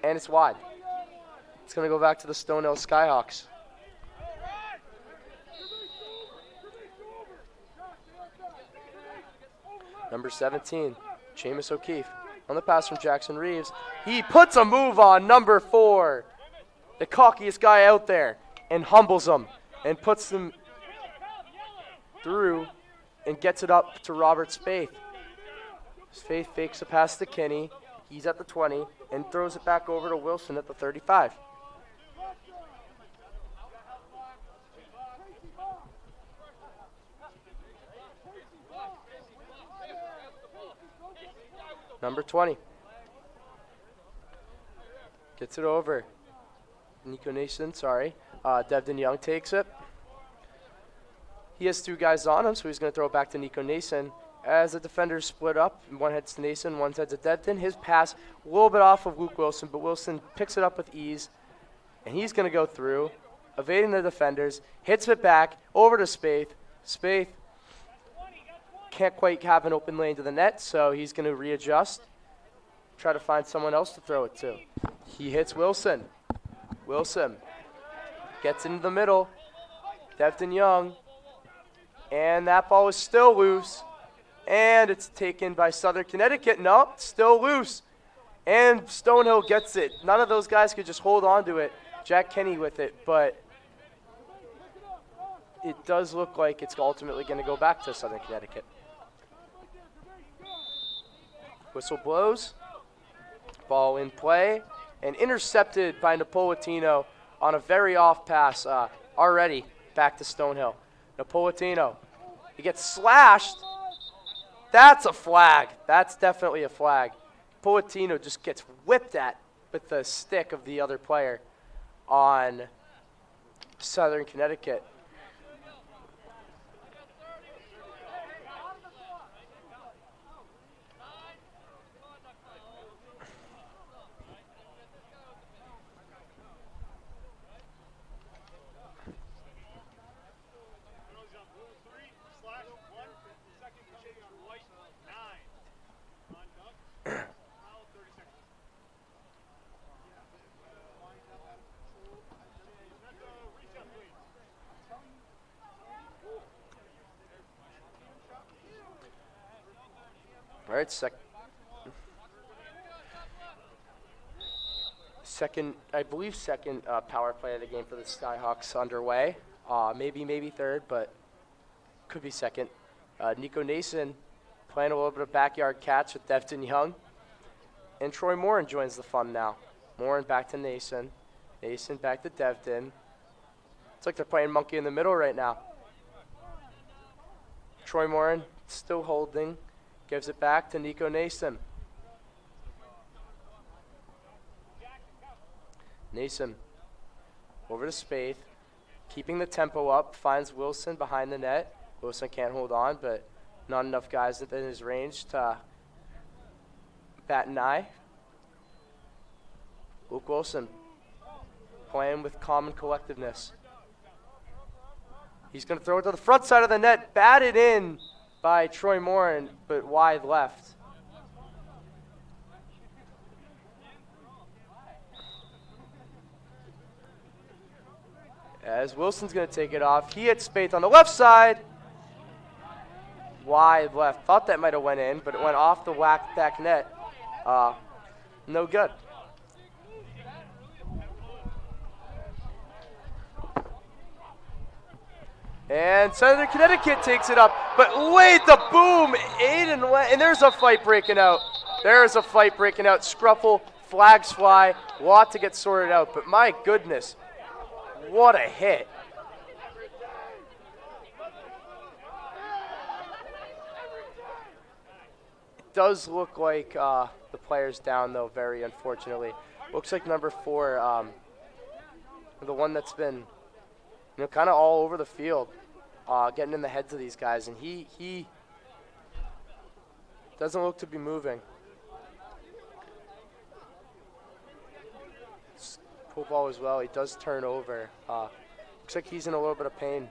And it's wide. It's going to go back to the Stonehill Skyhawks. Number 17, Seamus O'Keefe. On the pass from Jackson Reeves. He puts a move on number 4. The cockiest guy out there. And humbles him. And puts him through. And gets it up to Robert Spaeth. Spaeth fakes a pass to Kenny. He's at the 20. And throws it back over to Wilson at the 35. Number 20. Gets it over. Nico Nason, sorry. Devin Young takes it. He has 2 guys on him, so he's going to throw it back to Nico Nason. As the defenders split up, one heads to Nason, one heads to Devin. His pass, a little bit off of Luke Wilson, but Wilson picks it up with ease. And he's going to go through, evading the defenders, hits it back, over to Spaeth. Spaeth can't quite have an open lane to the net, so he's going to readjust, try to find someone else to throw it to. He hits Wilson. Wilson gets into the middle. Devin Young. And that ball is still loose. And it's taken by Southern Connecticut. No, still loose. And Stonehill gets it. None of those guys could just hold on to it. Jack Kenny with it, but it does look like it's ultimately going to go back to Southern Connecticut. Whistle blows. Ball in play. And intercepted by Napolitano on a very off pass already back to Stonehill. Napolitano. He gets slashed. That's a flag. That's definitely a flag. Polatino just gets whipped at with the stick of the other player on Southern Connecticut. All right, second power play of the game for the Skyhawks underway. Maybe third, but could be second. Nico Nason playing a little bit of backyard catch with Devton Young. And Troy Morin joins the fun now. Morin back to Nason. Nason back to Devton. It's like they're playing monkey in the middle right now. Troy Morin still holding. Gives it back to Nico Nason. Nason over to Spaeth. Keeping the tempo up. Finds Wilson behind the net. Wilson can't hold on, but not enough guys within his range to bat an eye. Luke Wilson playing with calm and collectiveness. He's going to throw it to the front side of the net. Batted in by Troy Morin, but wide left. As Wilson's going to take it off. He hits Spaeth on the left side. Wide left. Thought that might have went in, but it went off the whack back net. No good. And Southern Connecticut takes it up. But wait, the boom. Aiden went, and there's a fight breaking out. There's a fight breaking out. Scruffle, flags fly. Lot to get sorted out. But my goodness, what a hit. It does look like the player's down, though, very unfortunately. Looks like number 4, the one that's been kind of all over the field, getting in the heads of these guys, and he doesn't look to be moving. Pull ball as well. He does turn over. Looks like he's in a little bit of pain.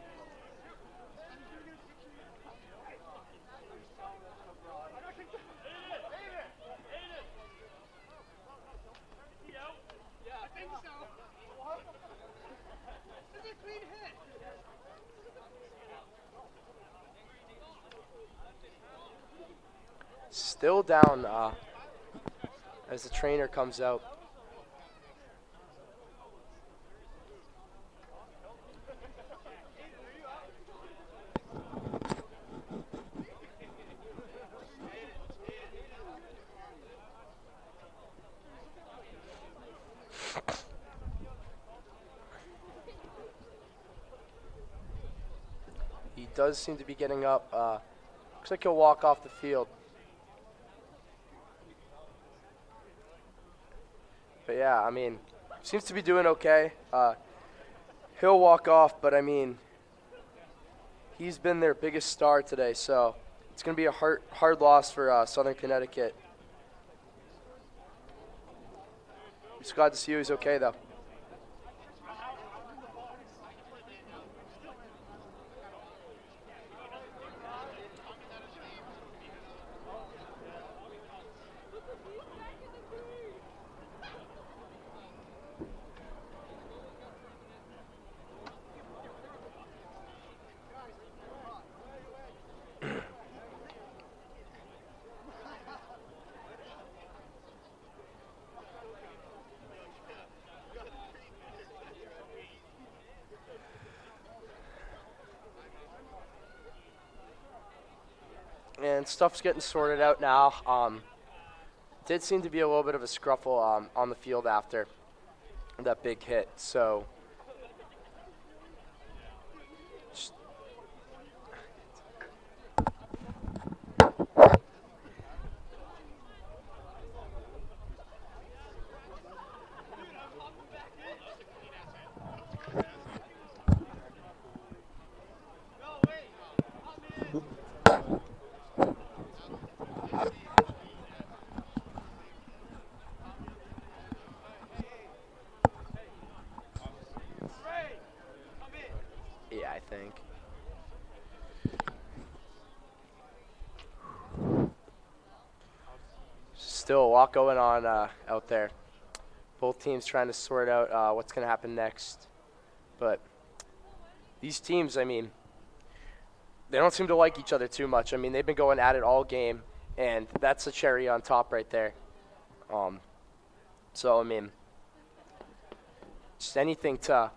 Still down as the trainer comes out. He does seem to be getting up. Looks like he'll walk off the field. But yeah, I mean, seems to be doing okay. He'll walk off, but I mean, he's been their biggest star today, so it's going to be a hard loss for Southern Connecticut. Just glad to see he's okay, though. And stuff's getting sorted out now. Did seem to be a little bit of a scruffle on the field after that big hit. So think. Still a lot going on out there. Both teams trying to sort out what's going to happen next. But these teams, I mean, they don't seem to like each other too much. I mean, they've been going at it all game, and that's the cherry on top right there. So, I mean, just anything to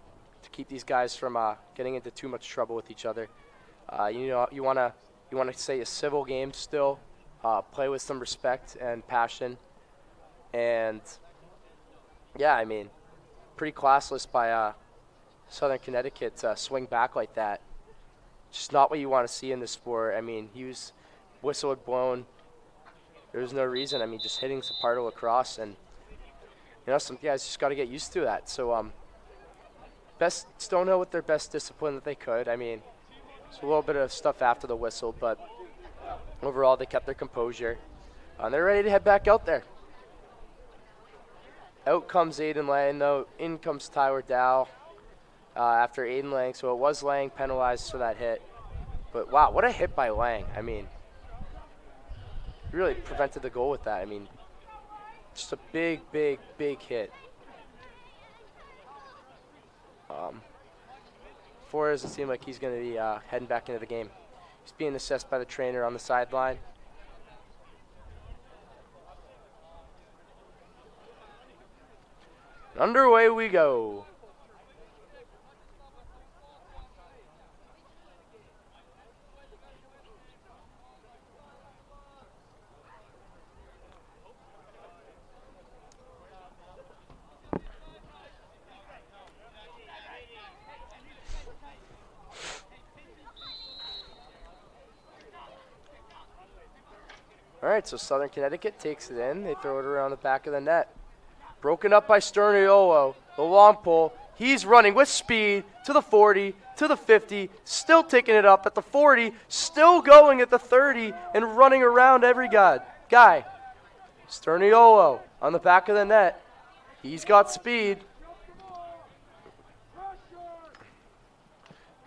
keep these guys from getting into too much trouble with each other. You know, you want to say a civil game still, play with some respect and passion, and yeah, I mean, pretty classless by Southern Connecticut to swing back like that. Just not what you want to see in this sport. I mean, whistle had blown. There was no reason. I mean, just hitting's a part of lacrosse, and you know, some guys just got to get used to that. So, best Stonehill with their best discipline that they could. I mean, it's a little bit of stuff after the whistle, but overall they kept their composure. And they're ready to head back out there. Out comes Aiden Lang, though. In comes Tyler Dow after Aiden Lang. So it was Lang penalized for that hit. But, wow, what a hit by Lang. I mean, really prevented the goal with that. I mean, just a big, big, big hit. Flores, it seemed like he's going to be heading back into the game. He's being assessed by the trainer on the sideline. Underway we go. All right, so Southern Connecticut takes it in. They throw it around the back of the net. Broken up by Stonehill, the long pull. He's running with speed to the 40, to the 50, still taking it up at the 40, still going at the 30, and running around every guy. Stonehill on the back of the net. He's got speed.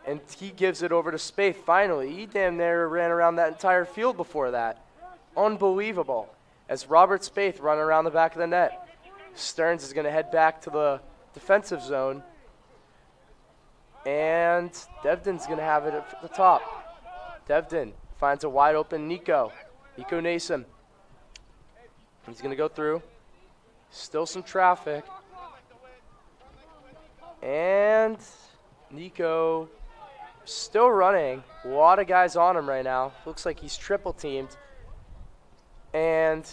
And he gives it over to Spaeth finally. He damn near ran around that entire field before that. Unbelievable. As Robert Spaeth running around the back of the net. Stearns is going to head back to the defensive zone. And Devden's going to have it at the top. Devden finds a wide open Nico Nason. He's going to go through. Still some traffic. And Nico still running. A lot of guys on him right now. Looks like he's triple teamed. And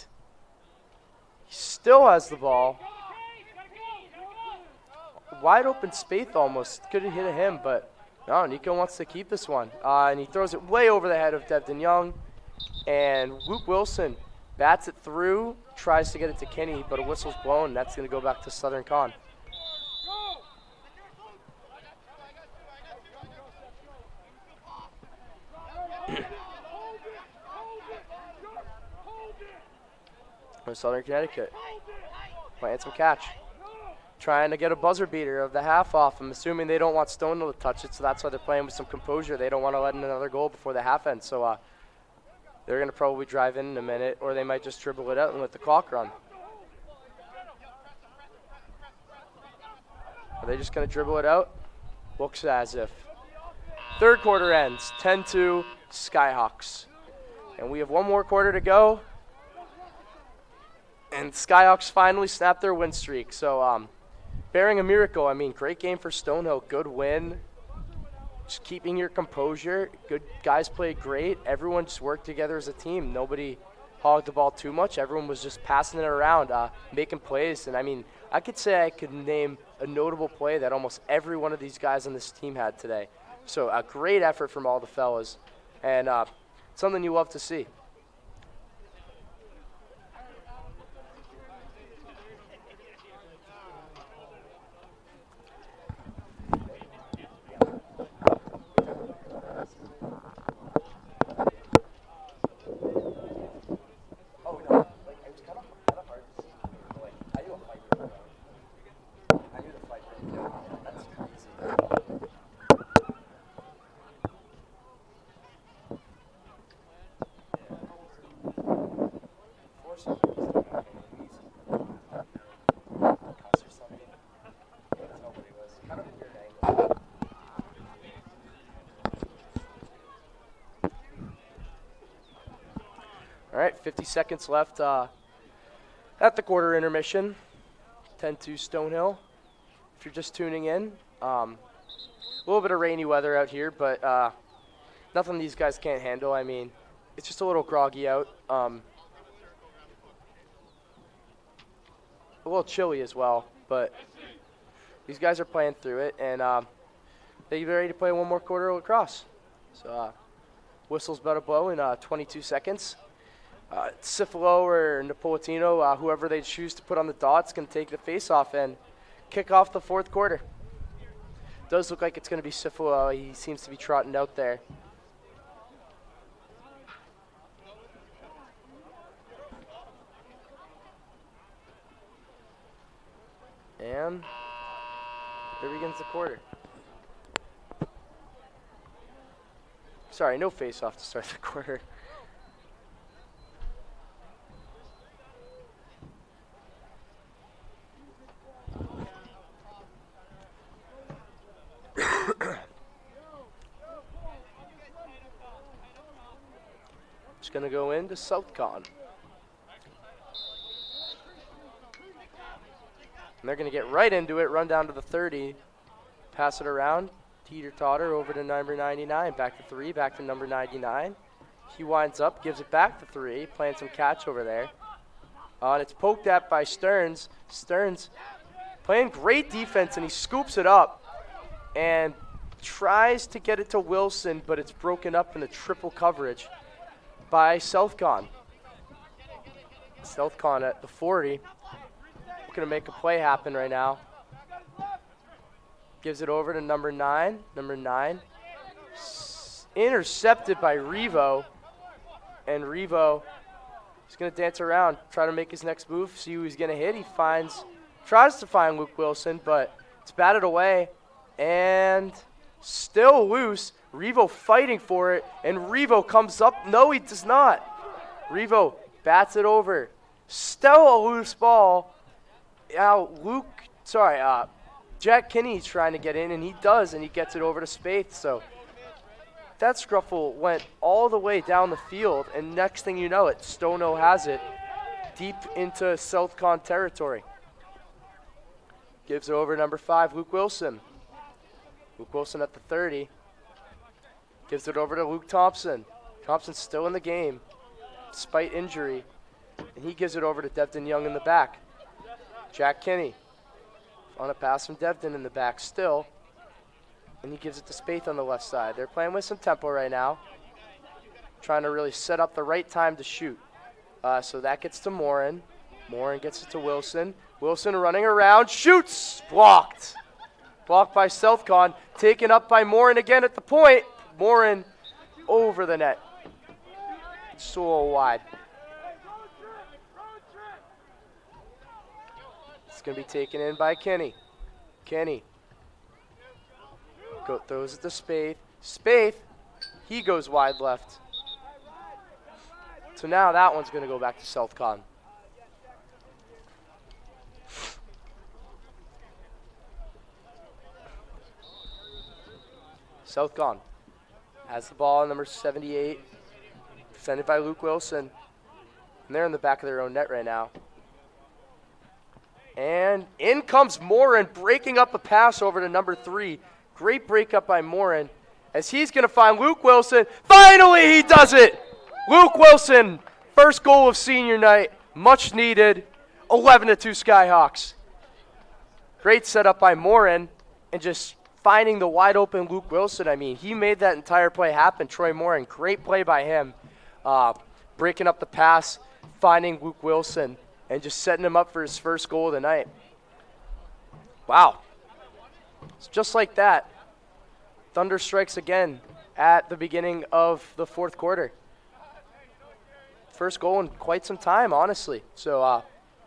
he still has the ball. Wide open Spaeth almost. Could have hit him, but no, Nico wants to keep this one. And he throws it way over the head of Devden Young. And Luke Wilson bats it through, tries to get it to Kinney, but a whistle's blown. That's going to go back to Southern Con. Southern Connecticut playing some catch. Trying to get a buzzer beater of the half off. I'm assuming they don't want Stonehill to touch it, so that's why they're playing with some composure. They don't want to let in another goal before the half ends, so they're going to probably drive in a minute, or they might just dribble it out and let the clock run. Are they just going to dribble it out? Looks as if. Third quarter ends, 10-2 Skyhawks. And we have one more quarter to go. And Skyhawks finally snapped their win streak. So, bearing a miracle, I mean, great game for Stonehill. Good win. Just keeping your composure. Good guys played great. Everyone just worked together as a team. Nobody hogged the ball too much. Everyone was just passing it around, making plays. And, I mean, I could say I could name a notable play that almost every one of these guys on this team had today. So, a great effort from all the fellas. And something you love to see. 50 seconds left at the quarter intermission. 10-2 Stonehill. If you're just tuning in, a little bit of rainy weather out here, but nothing these guys can't handle. I mean, it's just a little groggy out. A little chilly as well, but these guys are playing through it, and they're ready to play one more quarter of lacrosse. So whistle's about to blow in 22 seconds. Cifalo or Napolitano, whoever they choose to put on the dots, can take the face-off and kick off the fourth quarter. Does look like it's going to be Cifalo. He seems to be trotting out there. And there begins the quarter. Sorry, no face-off to start the quarter. Just going to go into Southcon. And they're going to get right into it, run down to the 30, pass it around, teeter-totter over to number 99, back to 3, back to number 99. He winds up, gives it back to 3, playing some catch over there. And it's poked at by Stearns. Stearns playing great defense, and he scoops it up and tries to get it to Wilson, but it's broken up in a triple coverage by Southcon. Southcon at the 40. Going to make a play happen right now. Gives it over to number 9. Number 9. Intercepted by Revo. And Revo is going to dance around, try to make his next move, see who he's going to hit. He tries to find Luke Wilson, but it's batted away. And still loose. Revo fighting for it, and Revo comes up. No, he does not. Revo bats it over. Still a loose ball. Now Jack Kinney's trying to get in, and he does, and he gets it over to Spaeth. So that scruffle went all the way down the field, and next thing you know it, Stonehill has it deep into Southcon territory. Gives it over to number 5, Luke Wilson. Luke Wilson at the 30. Gives it over to Luke Thompson. Thompson's still in the game, despite injury. And he gives it over to Devton Young in the back. Jack Kinney on a pass from Devton in the back still. And he gives it to Spaeth on the left side. They're playing with some tempo right now, trying to really set up the right time to shoot. So that gets to Morin. Morin gets it to Wilson. Wilson running around, shoots! Blocked. Blocked by Southcon, taken up by Morin again at the point. Morin over the net. It's a little wide. It's going to be taken in by Kenny. Kenny throws it to Spaeth. Spaeth, he goes wide left. So now that one's going to go back to Southcon. Southcon has the ball, number 78, defended by Luke Wilson. And they're in the back of their own net right now. And in comes Morin, breaking up a pass over to number 3. Great breakup by Morin as he's going to find Luke Wilson. Finally, he does it! Luke Wilson, first goal of senior night, much needed. 11-2 Skyhawks. Great setup by Morin and just finding the wide open Luke Wilson. I mean, he made that entire play happen. Troy Morin, great play by him. Breaking up the pass, finding Luke Wilson, and just setting him up for his first goal of the night. Wow. It's just like that. Thunder strikes again at the beginning of the fourth quarter. First goal in quite some time, honestly. So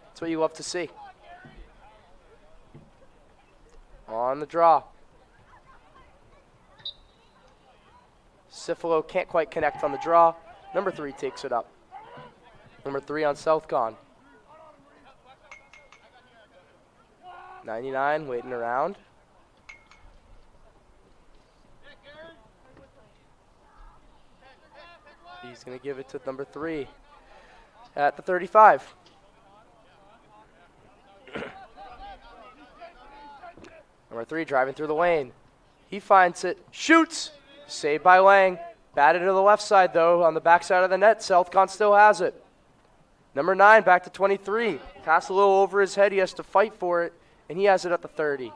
that's what you love to see. On the draw. Cifalo can't quite connect on the draw. Number 3 takes it up. Number 3 on Southcon. 99 waiting around. He's going to give it to number 3. at the 35. Number 3 driving through the lane. He finds it, shoots, saved by Lang. Batted to the left side though, on the back side of the net. Southcon still has it. Number 9 back to 23. Pass a little over his head, he has to fight for it, and he has it at the 30.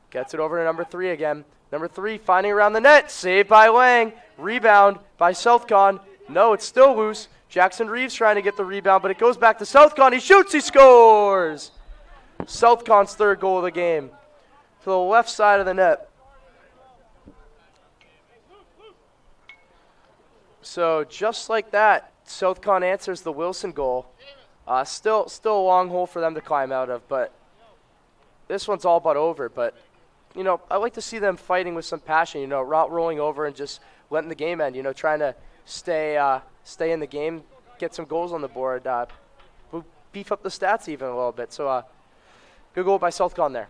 Gets it over to number 3 again. Number 3 finding around the net, saved by Lang. Rebound by Southcon. No, it's still loose. Jackson Reeves trying to get the rebound, but it goes back to Southcon. He shoots, he scores! Southcon's 3rd goal of the game. To the left side of the net. So just like that, Southcon answers the Wilson goal. Still a long hole for them to climb out of, but this one's all but over. But, you know, I like to see them fighting with some passion, you know, not rolling over and just letting the game end, you know, trying to stay in the game, get some goals on the board, beef up the stats even a little bit. So good goal by Southcon there.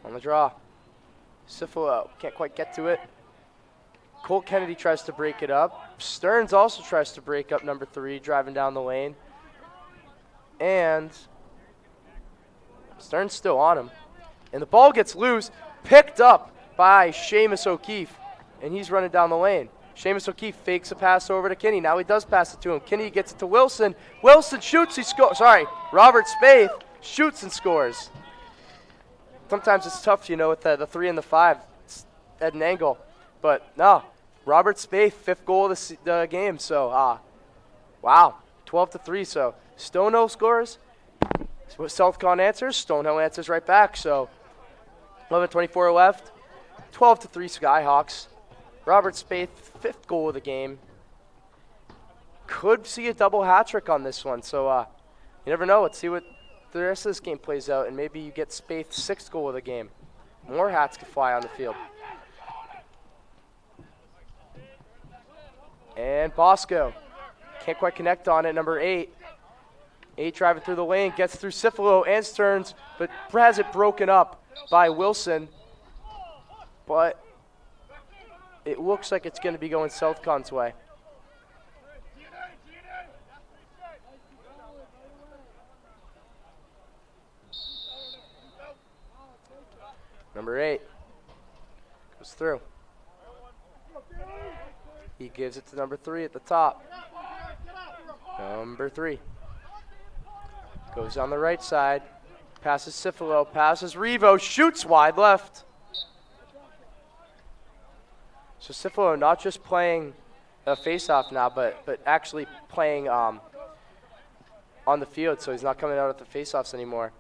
On the draw. Sifilo can't quite get to it. Colt Kennedy tries to break it up. Stearns also tries to break up number 3, driving down the lane. And Stearns still on him. And the ball gets loose, picked up by Seamus O'Keefe. And he's running down the lane. Seamus O'Keefe fakes a pass over to Kinney. Now he does pass it to him. Kinney gets it to Wilson. Wilson shoots, he scores. Sorry, Robert Spaeth shoots and scores. Sometimes it's tough, you know, with the 3 and the 5 at an angle. But no, Robert Spaeth, 5th goal of the game. So, wow, 12-3. So Stonehill scores. Southcon answers. Stonehill answers right back. So 11:24 left. 12-3 Skyhawks. Robert Spaeth, 5th goal of the game. Could see a double hat trick on this one. So you never know. Let's see what the rest of this game plays out, and maybe you get Spaeth's 6th goal of the game. More hats could fly on the field. And Bosco can't quite connect on it. Number 8. 8 driving through the lane, gets through Sifilo and Stearns, but has it broken up by Wilson. But it looks like it's going to be going Southcon's way. Number 8 goes through. He gives it to number 3 at the top. Number 3 goes on the right side, passes Sifilo, passes Revo, shoots wide left. So Sifilo not just playing a face-off now, but actually playing on the field. So he's not coming out at the face-offs anymore.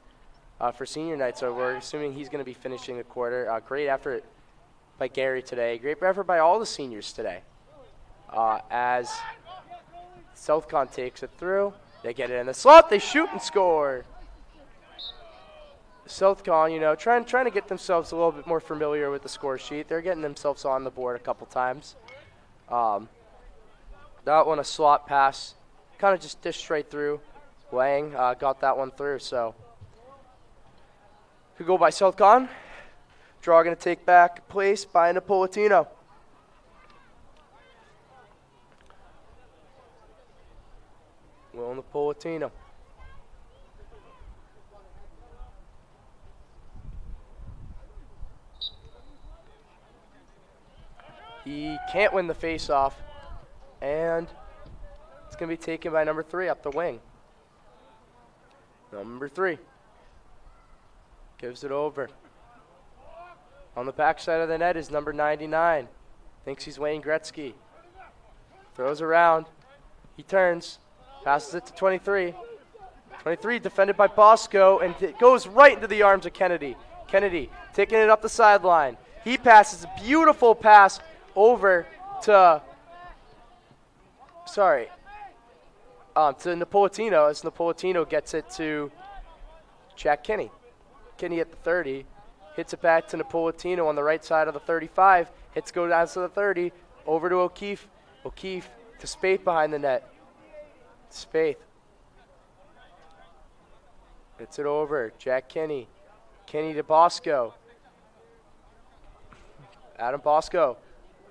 For senior night, so we're assuming he's going to be finishing the quarter. Great effort by Gary today. Great effort by all the seniors today. As Southcon takes it through, they get it in the slot, they shoot and score. Southcon, you know, trying to get themselves a little bit more familiar with the score sheet. They're getting themselves on the board a couple times. That one a slot pass, kind of just dished straight through. Lang got that one through, so. Could go by Southcon. Draw going to take back place by Napolitano. Will Napolitano. He can't win the face-off, and it's going to be taken by number 3 up the wing. Number 3 gives it over. On the backside of the net is number 99. Thinks he's Wayne Gretzky. Throws around. He turns. Passes it to 23. 23 defended by Bosco, and it goes right into the arms of Kennedy. Kennedy taking it up the sideline. He passes a beautiful pass over to Napolitano, as Napolitano gets it to Jack Kinney. Kinney at the 30, hits it back to Napolitano on the right side of the 35, hits go down to the 30, over to O'Keefe. O'Keefe to Spaeth behind the net. Spaeth hits it over, Jack Kinney. Kenny to Bosco. Adam Bosco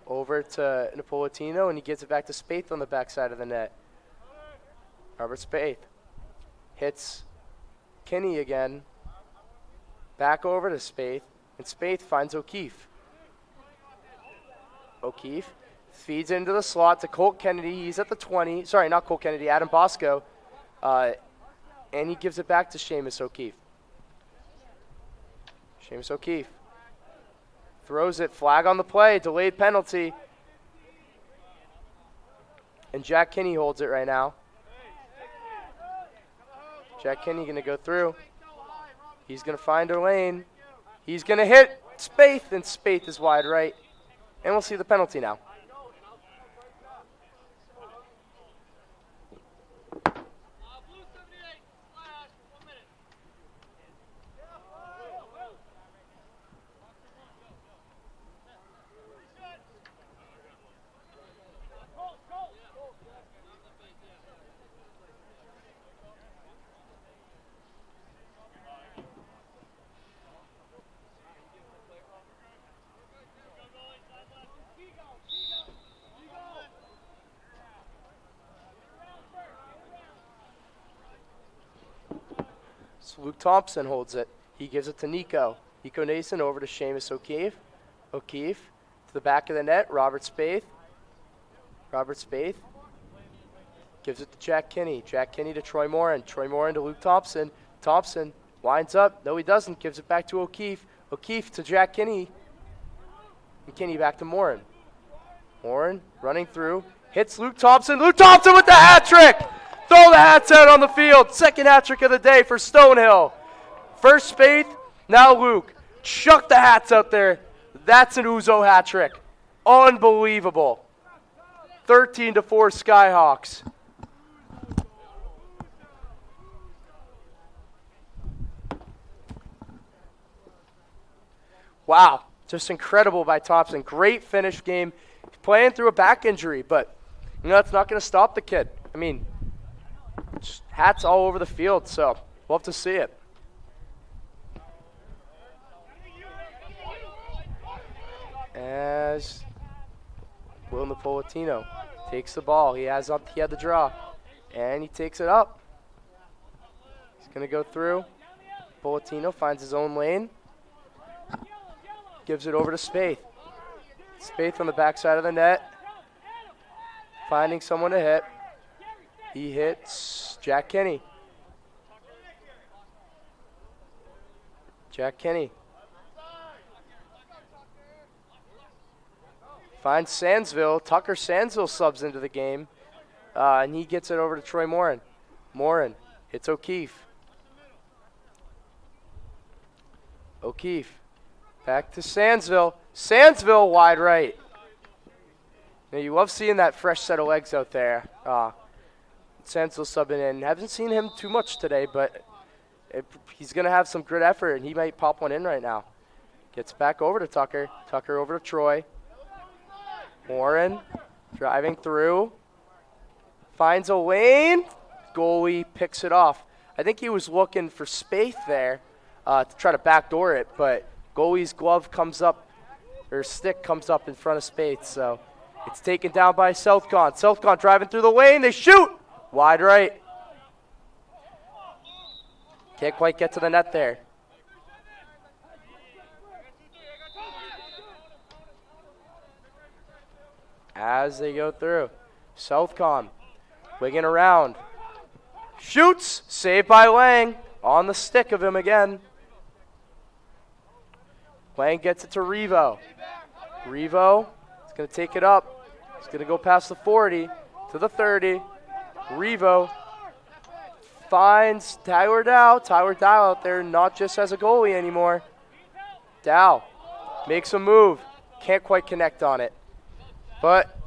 over to Napolitano, and he gets it back to Spaeth on the backside of the net. Robert Spaeth hits Kenny again. Back over to Spaeth, and Spaeth finds O'Keefe. O'Keefe feeds into the slot to Colt Kennedy. He's at the 20. Sorry, not Colt Kennedy, Adam Bosco. And he gives it back to Seamus O'Keefe. Seamus O'Keefe throws it, flag on the play, delayed penalty. And Jack Kinney holds it right now. Jack Kinney going to go through. He's going to find a lane. He's going to hit Spaeth, and Spaeth is wide right. And we'll see the penalty now. So Luke Thompson holds it. He gives it to Nico. Nico Nason over to Seamus O'Keefe. O'Keefe to the back of the net. Robert Spaeth. Robert Spaeth gives it to Jack Kinney. Jack Kinney to Troy Morin. Troy Morin to Luke Thompson. Thompson winds up. No, he doesn't. Gives it back to O'Keefe. O'Keefe to Jack Kinney. And Kinney back to Morin. Morin running through. Hits Luke Thompson. Luke Thompson with the hat trick! Throw the hats out on the field. Second hat trick of the day for Stonehill. First Spaeth, now Luke. Chuck the hats out there. That's an Uzo hat trick. Unbelievable. 13-4 Skyhawks. Wow, just incredible by Thompson. Great finish game. He's playing through a back injury, but that's not going to stop the kid. I mean, just hats all over the field, so we'll have to see it. As Will Napolitano takes the ball. He had the draw, and he takes it up. He's going to go through. Napolitano finds his own lane. Gives it over to Spaeth. Spaeth on the backside of the net. Finding someone to hit. He hits Jack Kinney. Jack Kinney. Finds Sandsville. Tucker Sandsville subs into the game. And he gets it over to Troy Morin. Morin hits O'Keefe. O'Keefe. Back to Sandsville. Sandsville wide right. Now you love seeing that fresh set of legs out there. Sandsville subbing in. Haven't seen him too much today, but he's going to have some good effort, and he might pop one in right now. Gets back over to Tucker. Tucker over to Troy. Morin driving through. Finds a lane. Goalie picks it off. I think he was looking for Spaeth there to try to backdoor it, but goalie's glove comes up, or stick comes up in front of Spaeth, so it's taken down by Southcon. Southcon driving through the lane. They shoot! Wide right. Can't quite get to the net there. As they go through. Southcon wigging around. Shoots! Saved by Lang. On the stick of him again. Lang gets it to Revo. Revo is going to take it up. He's going to go past the 40 to the 30. Revo finds Tyler Dow. Tyler Dow out there not just as a goalie anymore. Dow makes a move. Can't quite connect on it. But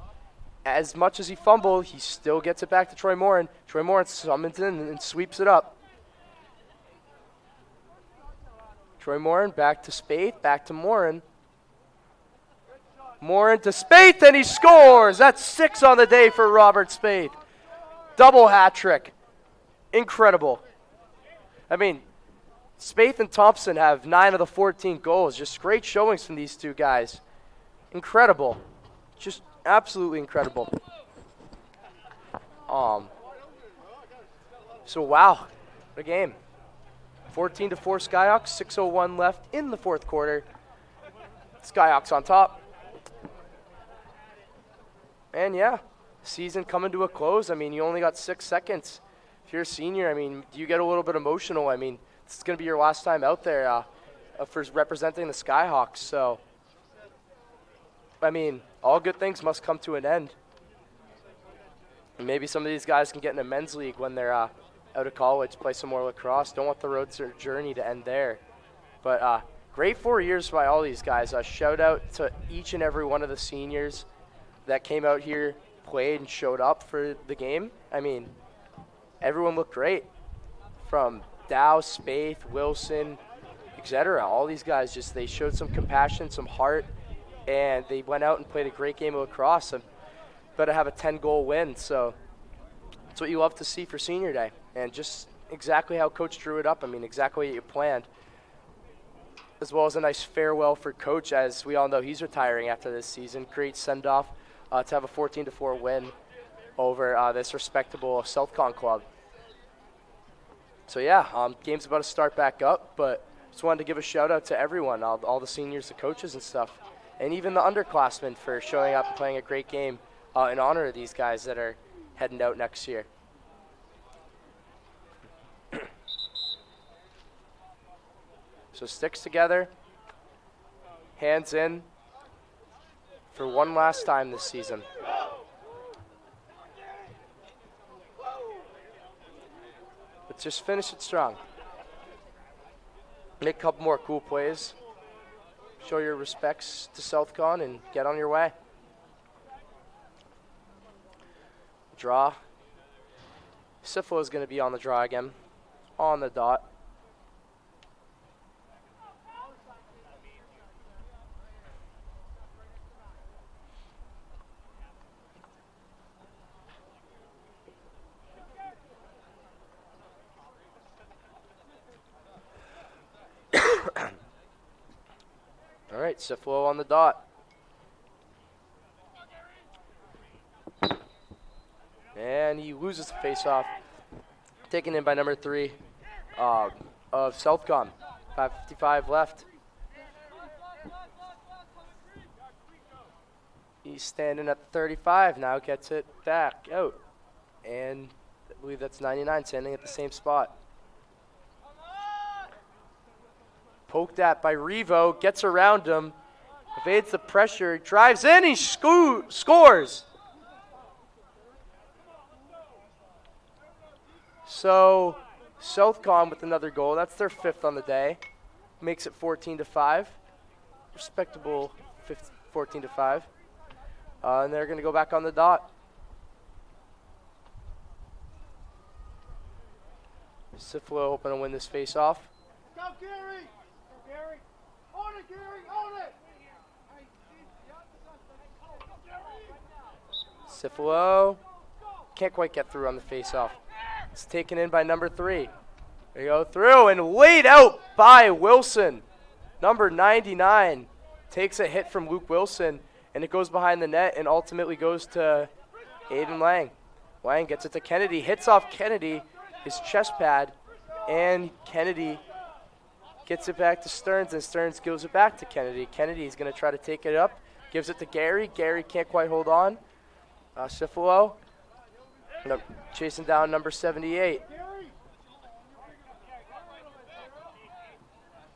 as much as he fumbled, he still gets it back to Troy Morin. Troy Morin summons in and sweeps it up. Troy Morin back to Spaeth, back to Morin. Morin to Spaeth, and he scores! That's 6 on the day for Robert Spaeth. Double hat trick. Incredible. I mean, Spaeth and Thompson have 9 of the 14 goals. Just great showings from these two guys. Incredible. Just absolutely incredible. So wow, what a game. 14-4 Skyhawks, 6:01 left in the fourth quarter. Skyhawks on top. And yeah, season coming to a close. I mean, you only got 6 seconds. If you're a senior, I mean, do you get a little bit emotional? I mean, this is going to be your last time out there for representing the Skyhawks. So, I mean, all good things must come to an end. And maybe some of these guys can get in a men's league when they're out of college, play some more lacrosse. Don't want the road journey to end there. But great 4 years by all these guys. Shout out to each and every one of the seniors that came out here, played, and showed up for the game. I mean, everyone looked great. From Dow, Spaeth, Wilson, etc. All these guys they showed some compassion, some heart, and they went out and played a great game of lacrosse. And better have a 10-goal win. So that's what you love to see for Senior Day, and just exactly how Coach drew it up. I mean, exactly what you planned, as well as a nice farewell for Coach, as we all know he's retiring after this season. Great send-off to have a 14-4 win over this respectable Southcon club. So yeah, game's about to start back up, but just wanted to give a shout out to everyone, all the seniors, the coaches and stuff, and even the underclassmen for showing up and playing a great game in honor of these guys that are heading out next year. So sticks together, hands in for one last time this season. But just finish it strong. Make a couple more cool plays. Show your respects to Southcon and get on your way. Draw. Siflo is going to be on the draw again. On the dot. All right, Siflo on the dot. And he loses the face-off. Taken in by number 3 of Southcon. 5:55 left. He's standing at 35, now gets it back out. And I believe that's 99 standing at the same spot. Poked at by Revo, gets around him, evades the pressure, drives in, he scores! So, Southcon with another goal. That's their 5th on the day. Makes it 14-5. Respectable 14-5. And they're going to go back on the dot. Siflo hoping to win this face-off. Go, Gary! Go, Gary! Own it, Gary! Own it! Siflo can't quite get through on the face-off. It's taken in by number 3. They go through and laid out by Wilson. Number 99 takes a hit from Luke Wilson, and it goes behind the net and ultimately goes to Aiden Lang. Lang gets it to Kennedy, hits off Kennedy, his chest pad, and Kennedy gets it back to Stearns, and Stearns gives it back to Kennedy. Kennedy's going to try to take it up, gives it to Gary. Gary can't quite hold on. Siflo chasing down number 78.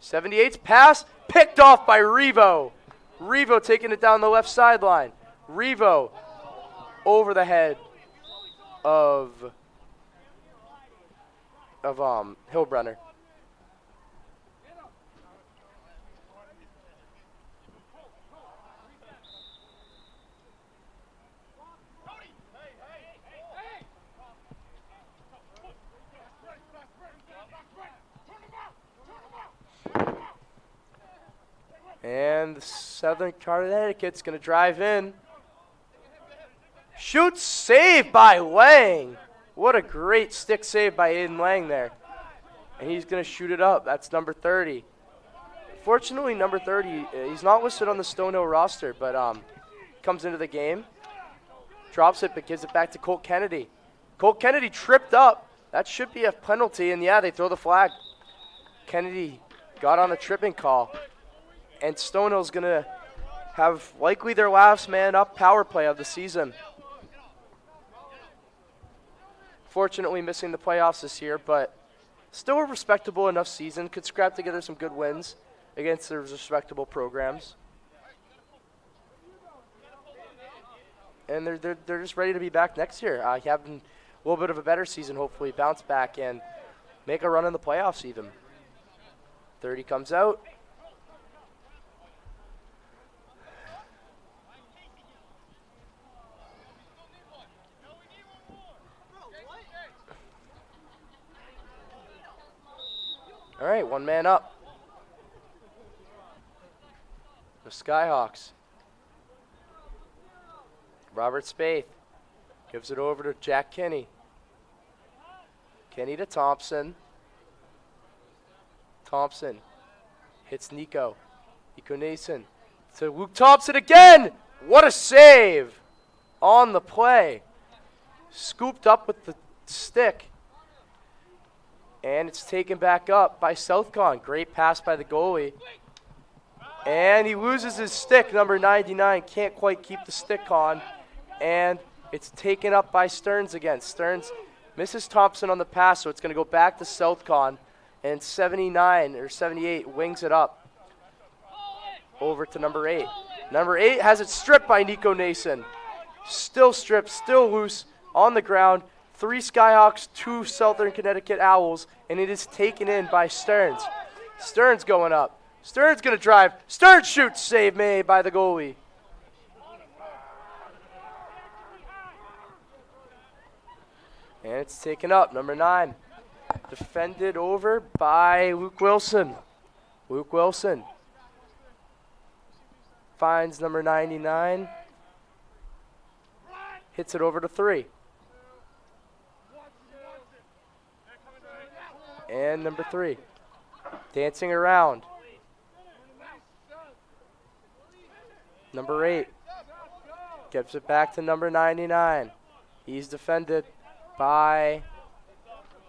78's pass picked off by Revo. Revo taking it down the left sideline. Revo over the head of Hillbrunner. And the Southern Connecticut's going to drive in. Shoots, save by Lang. What a great stick save by Aiden Lang there. And he's going to shoot it up. That's number 30. Fortunately, number 30, he's not listed on the Stonehill roster, but comes into the game, drops it, but gives it back to Colt Kennedy. Colt Kennedy tripped up. That should be a penalty, and yeah, they throw the flag. Kennedy got on a tripping call, and Stonehill's going to have likely their last man up power play of the season. Fortunately, missing the playoffs this year, but still a respectable enough season. Could scrap together some good wins against their respectable programs. And they're just ready to be back next year. Having a little bit of a better season, hopefully, bounce back and make a run in the playoffs even. 30 comes out. All right, one man up. The Skyhawks. Robert Spaeth gives it over to Jack Kenny. Kenny to Thompson. Thompson hits Nico. Nico Nason to Luke Thompson again. What a save on the play. Scooped up with the stick. And it's taken back up by Southcon. Great pass by the goalie. And he loses his stick, number 99. Can't quite keep the stick on. And it's taken up by Stearns again. Stearns misses Thompson on the pass, so it's going to go back to Southcon. And 79 or 78 wings it up over to number 8. Number 8 has it stripped by Nico Nason. Still stripped, still loose on the ground. 3 Skyhawks, 2 Southern Connecticut Owls, and it is taken in by Stearns. Stearns going up. Stearns going to drive. Stearns shoots. Save made by the goalie. And it's taken up. Number 9. Defended over by Luke Wilson. Luke Wilson finds number 99. Hits it over to 3. And number 3. Dancing around. Number 8. Gives it back to number 99. He's defended by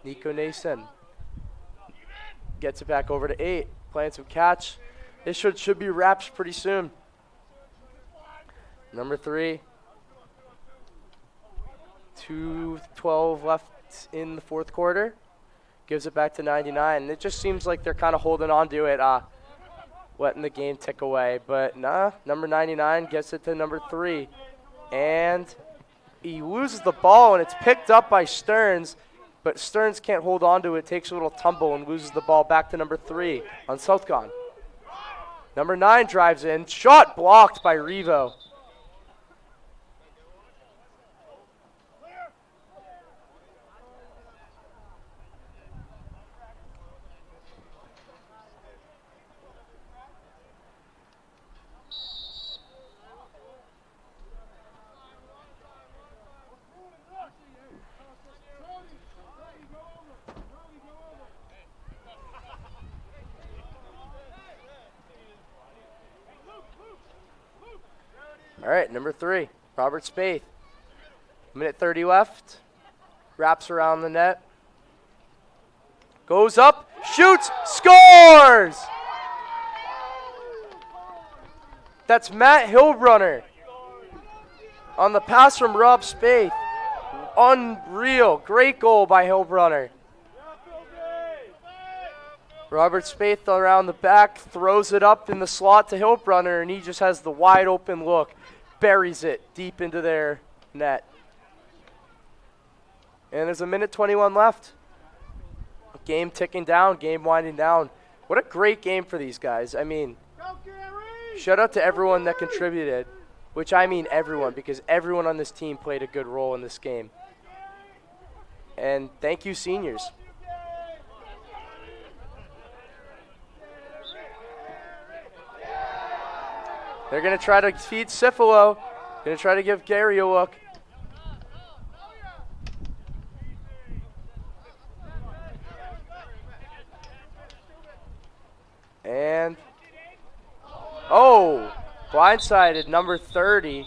Nico Nason. Gets it back over to 8. Playing some catch. This should be wraps pretty soon. Number 3. 2:12 left in the fourth quarter. Gives it back to 99. It just seems like they're kind of holding on to it, letting the game tick away. But nah, number 99 gets it to number 3. And he loses the ball, and it's picked up by Stearns. But Stearns can't hold on to it, takes a little tumble, and loses the ball back to number 3 on Southcon. Number 9 drives in. Shot blocked by Revo. All right, number 3, Robert Spaeth. Minute 30 left. Wraps around the net. Goes up, shoots, scores! That's Matt Hillbrunner on the pass from Rob Spaeth. Unreal. Great goal by Hillbrunner. Robert Spaeth around the back, throws it up in the slot to Hillbrunner, and he just has the wide open look. Buries it deep into their net. And there's a minute 21 left. Game ticking down, game winding down. What a great game for these guys. I mean, shout out to everyone that contributed, which I mean everyone, because everyone on this team played a good role in this game. And thank you, seniors. They're going to try to feed Cifalo. Going to try to give Gary a look. Blindsided, number 30.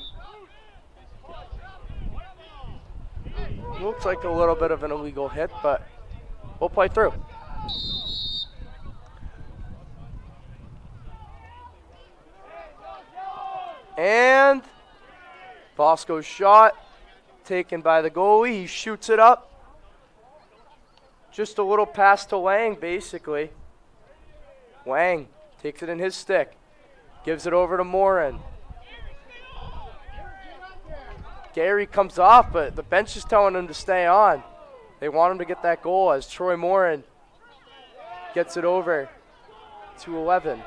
Looks like a little bit of an illegal hit, but we'll play through. And Bosco's shot taken by the goalie. He shoots it up. Just a little pass to Wang, basically. Wang takes it in his stick. Gives it over to Morin. Gary comes off, but the bench is telling him to stay on. They want him to get that goal as Troy Morin gets it over to 11.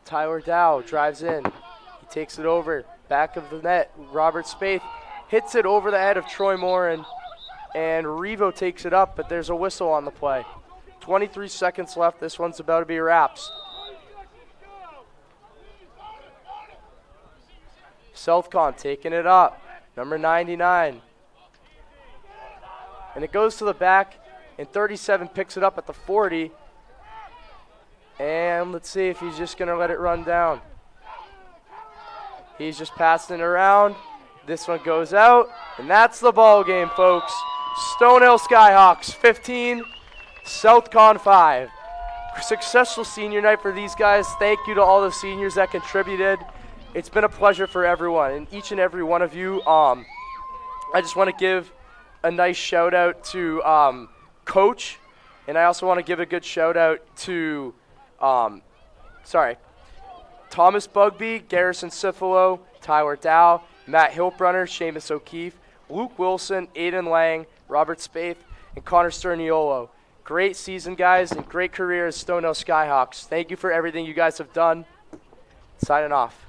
Tyler Dow drives in. He takes it over. Back of the net. Robert Spaeth hits it over the head of Troy Morin. And Revo takes it up, but there's a whistle on the play. 23 seconds left. This one's about to be wraps. Southcon taking it up. Number 99. And it goes to the back. And 37 picks it up at the 40. And let's see if he's just going to let it run down. He's just passing it around. This one goes out. And that's the ball game, folks. Stonehill Skyhawks 15, Southcon 5. Successful senior night for these guys. Thank you to all the seniors that contributed. It's been a pleasure for everyone, and each and every one of you. I just want to give a nice shout out to Coach, and I also want to give a good shout out to, Thomas Bugby, Garrison Cifalo, Tyler Dow, Matt Hilbrunner, Seamus O'Keefe, Luke Wilson, Aiden Lang, Robert Spaeth, and Connor Sterniolo. Great season, guys, and great career as Stonehill Skyhawks. Thank you for everything you guys have done. Signing off.